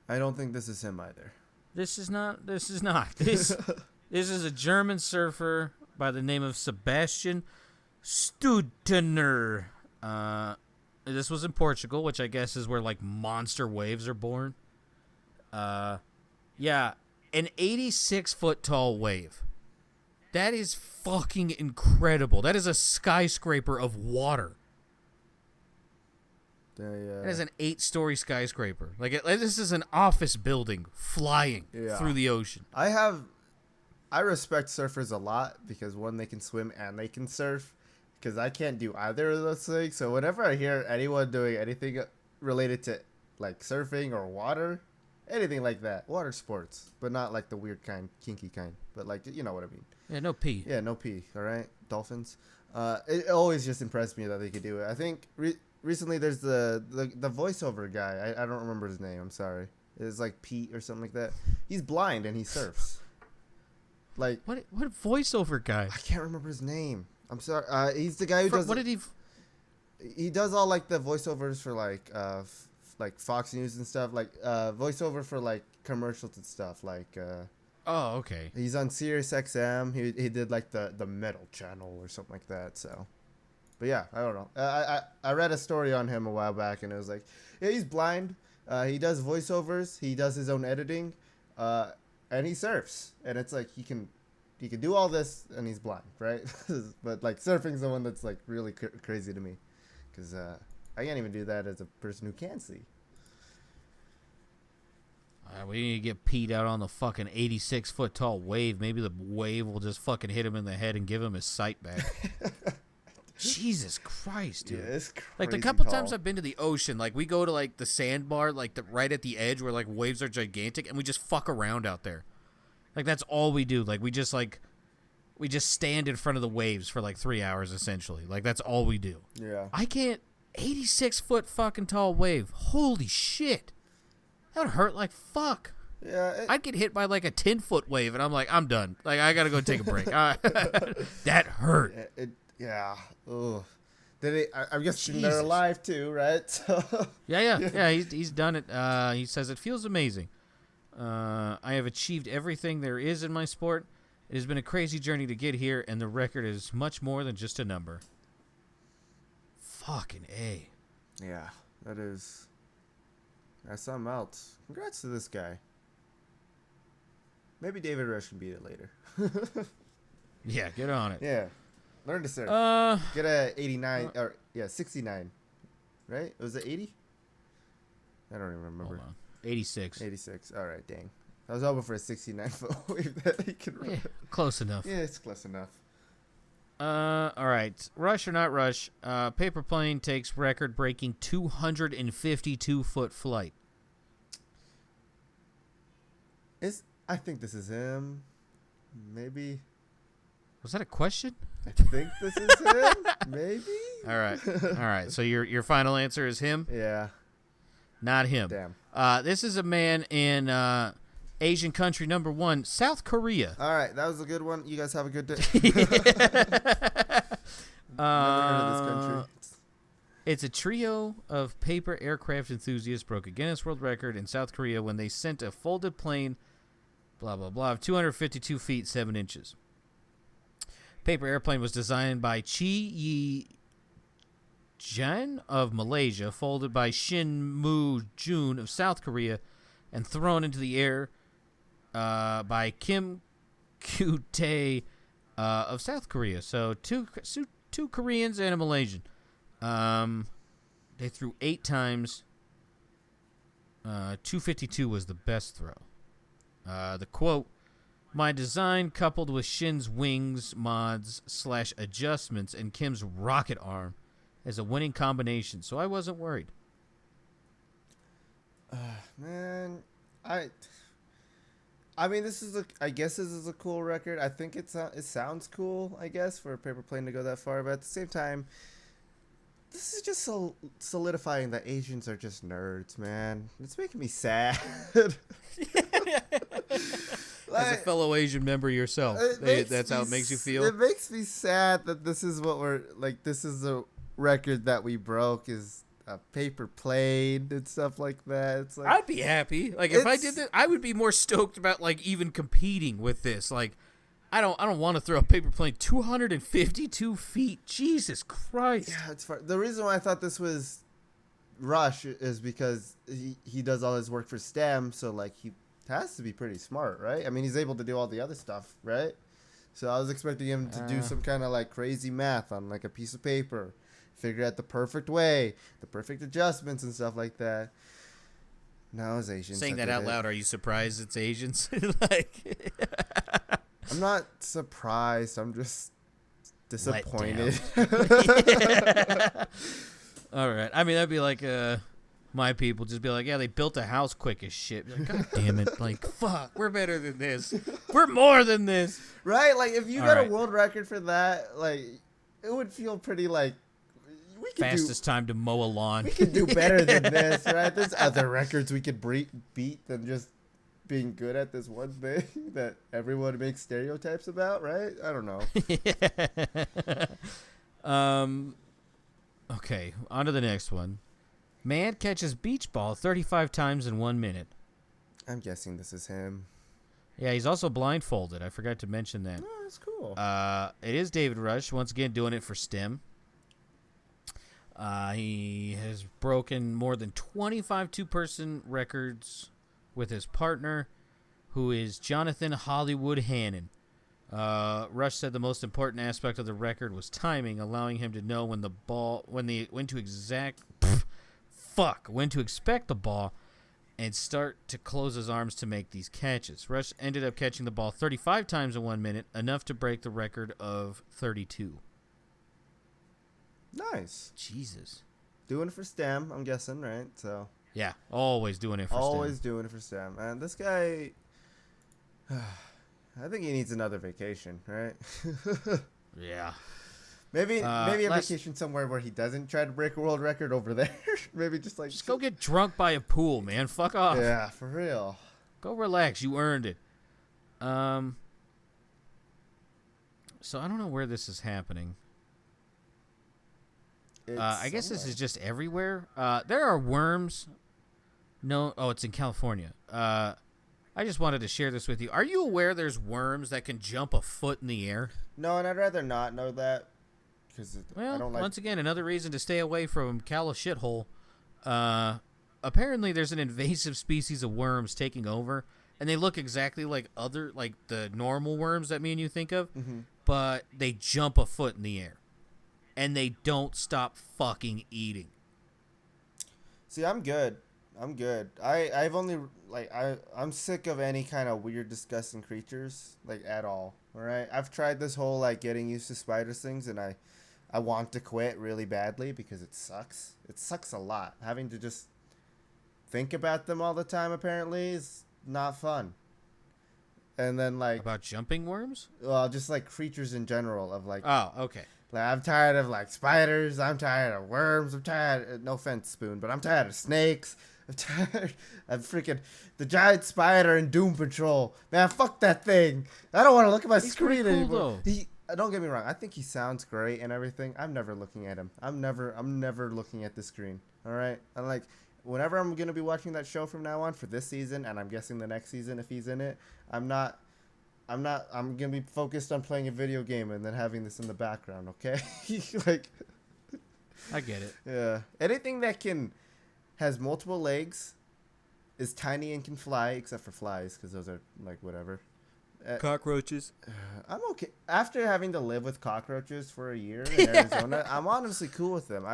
I don't think this is him either.
This is not. This this is a German surfer by the name of Sebastian Studener. This was in Portugal, which I guess is where like monster waves are born. Yeah, an 86-foot tall wave. That is fucking incredible. That is a skyscraper of water. That is an 8-story skyscraper. Like this is an office building flying through the ocean.
I respect surfers a lot because one, they can swim and they can surf. Because I can't do either of those things. So whenever I hear anyone doing anything related to like surfing or water, anything like that, water sports, but not like the weird kind, kinky kind, but like, you know what I mean.
Yeah, no pee.
Yeah, no pee. All right, dolphins. It always just impressed me that they could do it. I think recently there's the voiceover guy. I don't remember his name. I'm sorry. It's like Pete or something like that. He's blind and he surfs. Like
what voiceover guy?
I can't remember his name. I'm sorry. He's the guy who does.
What did he?
He does all like the voiceovers for like Fox News and stuff. Like voiceover for like commercials and stuff. Like.
Oh, okay.
He's on Sirius XM. He did like the metal channel or something like that. So, but yeah, I don't know. I read a story on him a while back, and it was like, yeah, he's blind. He does voiceovers. He does his own editing, and he surfs. And it's like he can do all this, and he's blind, right? But like surfing's the one that's like really crazy to me, because I can't even do that as a person who can see.
We need to get Pete out on the fucking 86-foot tall wave. Maybe the wave will just fucking hit him in the head and give him his sight back. Jesus Christ, dude.
Yeah, it's crazy.
Like the couple times I've been to the ocean, like we go to like the sandbar, like right at the edge where like waves are gigantic, and we just fuck around out there. Like that's all we do. Like we just stand in front of the waves for like 3 hours essentially. Like that's all we do.
Yeah.
I can't 86-foot fucking tall wave. Holy shit. That would hurt like fuck.
Yeah.
I'd get hit by like a 10-foot wave, and I'm like, I'm done. Like, I got to go take a break. That hurt.
Yeah. Ugh. I'm guessing they're alive too, right? So.
Yeah. He's done it. He says it feels amazing. I have achieved everything there is in my sport. It has been a crazy journey to get here, and the record is much more than just a number. Fucking A.
Yeah, that's something else. Congrats to this guy. Maybe David Rush can beat it later.
Yeah, get on it.
Yeah. Learn to surf. Get a 89 or 69. Right? Was it 80? I don't even remember.
Hold on. 86.
86. All right, dang. I was hoping for a 69-foot wave that he could run.
Yeah, close enough.
Yeah, it's close enough.
All right. Rush or not rush, paper plane takes record-breaking 252-foot flight.
I think this is him. Maybe.
Was that a question?
I think this is him. Maybe.
All right. So your final answer is him?
Yeah.
Not him.
Damn.
This is a man in Asian country number 1, South Korea.
All right, that was a good one. You guys have a good day. Never heard of this country.
It's a trio of paper aircraft enthusiasts broke a Guinness World Record in South Korea when they sent a folded plane, blah, blah, blah, of 252 feet, 7 inches. Paper airplane was designed by Chi Yi Jan of Malaysia, folded by Shin Moo Jun of South Korea, and thrown into the air by Kim Kyu Tae of South Korea. So two Koreans and a Malaysian. They threw 8 times. 252 was the best throw. The quote, "My design coupled with Shin's wings mods / adjustments and Kim's rocket arm is a winning combination, so I wasn't worried."
Man, I mean, I guess this is a cool record. I think it sounds cool, I guess, for a paper plane to go that far, but at the same time, this is just solidifying that Asians are just nerds, man. It's making me sad.
As a fellow Asian member yourself, that's how it makes you feel.
It makes me sad that this is what we're like. This is a record that we broke, is a paper plane and stuff like that. It's like,
I'd be happy. Like if I did that, I would be more stoked about like even competing with this. Like I don't want to throw a paper plane 252 feet. Jesus Christ.
Yeah, it's far. The reason why I thought this was Rush is because he does all his work for STEM, so like he has to be pretty smart, right? I mean, he's able to do all the other stuff, right? So I was expecting him to do some kind of like crazy math on like a piece of paper, figure out the perfect way, the perfect adjustments and stuff like that. No, it's Asians.
Saying that out loud, are you surprised it's Asians? Like,
I'm not surprised. I'm just disappointed.
All right. I mean, that'd be like my people just be like, yeah, they built a house quick as shit. Like, God damn it. Like, fuck, we're better than this. We're more than this.
Right? Like, if you got a world record for that, like, it would feel pretty like, we could
fastest time to mow a lawn.
We could do better than this, right? There's other records we could beat than just being good at this one thing that everyone makes stereotypes about, right? I don't know.
Okay, on to the next one. Man catches beach ball 35 times in 1 minute.
I'm guessing this is him.
Yeah, he's also blindfolded. I forgot to mention that.
Oh, that's cool.
It is David Rush, once again doing it for STEM. He has broken more than 25 two-person records with his partner, who is Jonathan Hollywood Hannon. Rush said the most important aspect of the record was timing, allowing him to know when to expect the ball and start to close his arms to make these catches. Rush ended up catching the ball 35 times in 1 minute, enough to break the record of 32.
Nice.
Jesus.
Doing it for STEM, I'm guessing, right? So.
Yeah, always doing it for STEM.
Always doing it for STEM. And this guy, I think he needs another vacation, right?
Yeah.
Maybe a vacation somewhere where he doesn't try to break a world record over there. Maybe just go
get drunk by a pool, man. Fuck off.
Yeah, for real.
Go relax. You earned it. So I don't know where this is happening. I guess this is just everywhere. There are worms. It's in California. I just wanted to share this with you. Are you aware there's worms that can jump a foot in the air?
No, and I'd rather not know that. I don't like...
Once again, another reason to stay away from Cali shithole. Apparently, there's an invasive species of worms taking over, and they look exactly like the normal worms that me and you think of, but they jump a foot in the air, and they don't stop fucking eating.
See, I'm good. I've only I'm sick of any kind of weird, disgusting creatures at all. All right, I've tried this whole getting used to spiders things, and I want to quit really badly because it sucks. It sucks a lot. Having to just think about them all the time apparently is not fun. And then
about jumping worms?
Well, just creatures in general of
Oh, okay.
I'm tired of spiders. I'm tired of worms. I'm tired. No offense, Spoon, but I'm tired of snakes. I'm tired of freaking the giant spider in Doom Patrol. Man, fuck that thing. I don't want to look at my screen anymore. Don't get me wrong. I think he sounds great and everything. I'm never looking at him. I'm never looking at the screen. All right. I'm whenever I'm gonna be watching that show from now on for this season, and I'm guessing the next season if he's in it, I'm gonna be focused on playing a video game and then having this in the background. Okay.
I get it.
Yeah. Anything that has multiple legs, is tiny and can fly, except for flies, because those are whatever.
Cockroaches.
I'm okay. After having to live with cockroaches for a year in Arizona, I'm honestly cool with them.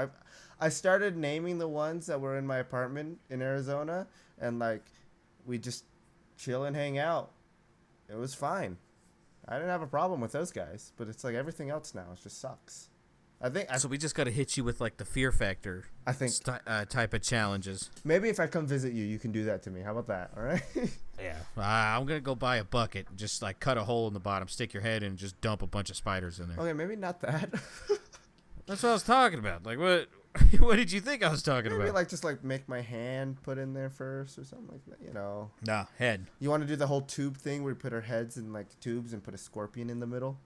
I started naming the ones that were in my apartment in Arizona, and we just chill and hang out. It was fine. I didn't have a problem with those guys, but it's everything else now. It just sucks. So
we just got to hit you with the fear factor.
I think
type of challenges.
Maybe if I come visit you, you can do that to me. How about that? All right.
Yeah. I'm gonna go buy a bucket, and just cut a hole in the bottom, stick your head in, and just dump a bunch of spiders in there.
Okay, maybe not that.
That's what I was talking about. What? What did you think I was talking
Maybe
about?
like just like make my hand put in there first or something like that. You know.
Nah, head.
You want to do the whole tube thing where we put our heads in like tubes and put a scorpion in the middle?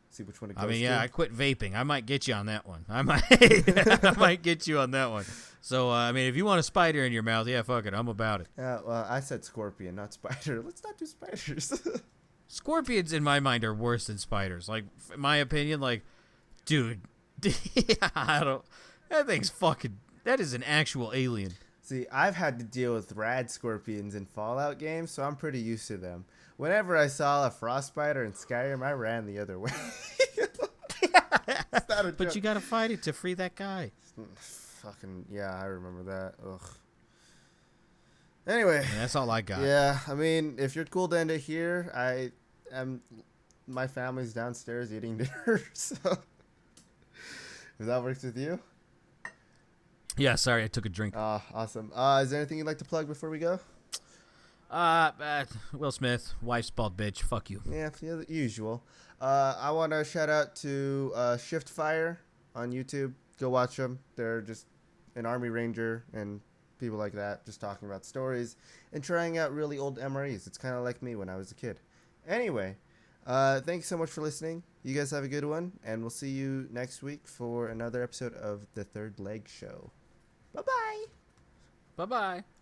See which one it goes to.
I mean, yeah, I quit vaping. I might get you on that one. I might get you on that one. So, I mean, if you want a spider in your mouth, yeah, fuck it. I'm about it.
Yeah, well, I said scorpion, not spider. Let's not do spiders.
Scorpions, in my mind, are worse than spiders. Like, in my opinion, like, dude, I don't. That thing's fucking. That is an actual alien.
See, I've had to deal with rad scorpions in Fallout games, so I'm pretty used to them. Whenever I saw a frost spider in Skyrim, I ran the other way.
But you gotta fight it to free that guy.
Fucking yeah, I remember that. Ugh. Anyway,
and that's all I got.
Yeah, I mean, if you're cool to end it here, my family's downstairs eating dinner. So, if that works with you.
Yeah, sorry, I took a drink.
Awesome. Is there anything you'd like to plug before we go?
Will Smith, wife's bald bitch. Fuck you.
Yeah, the usual. I want to shout out to Shift Fire on YouTube. Go watch them. They're just an Army Ranger and people like that, just talking about stories and trying out really old MREs. It's kind of like me when I was a kid. Anyway, thanks so much for listening. You guys have a good one, and we'll see you next week for another episode of The Third Leg Show. Bye-bye.
Bye-bye.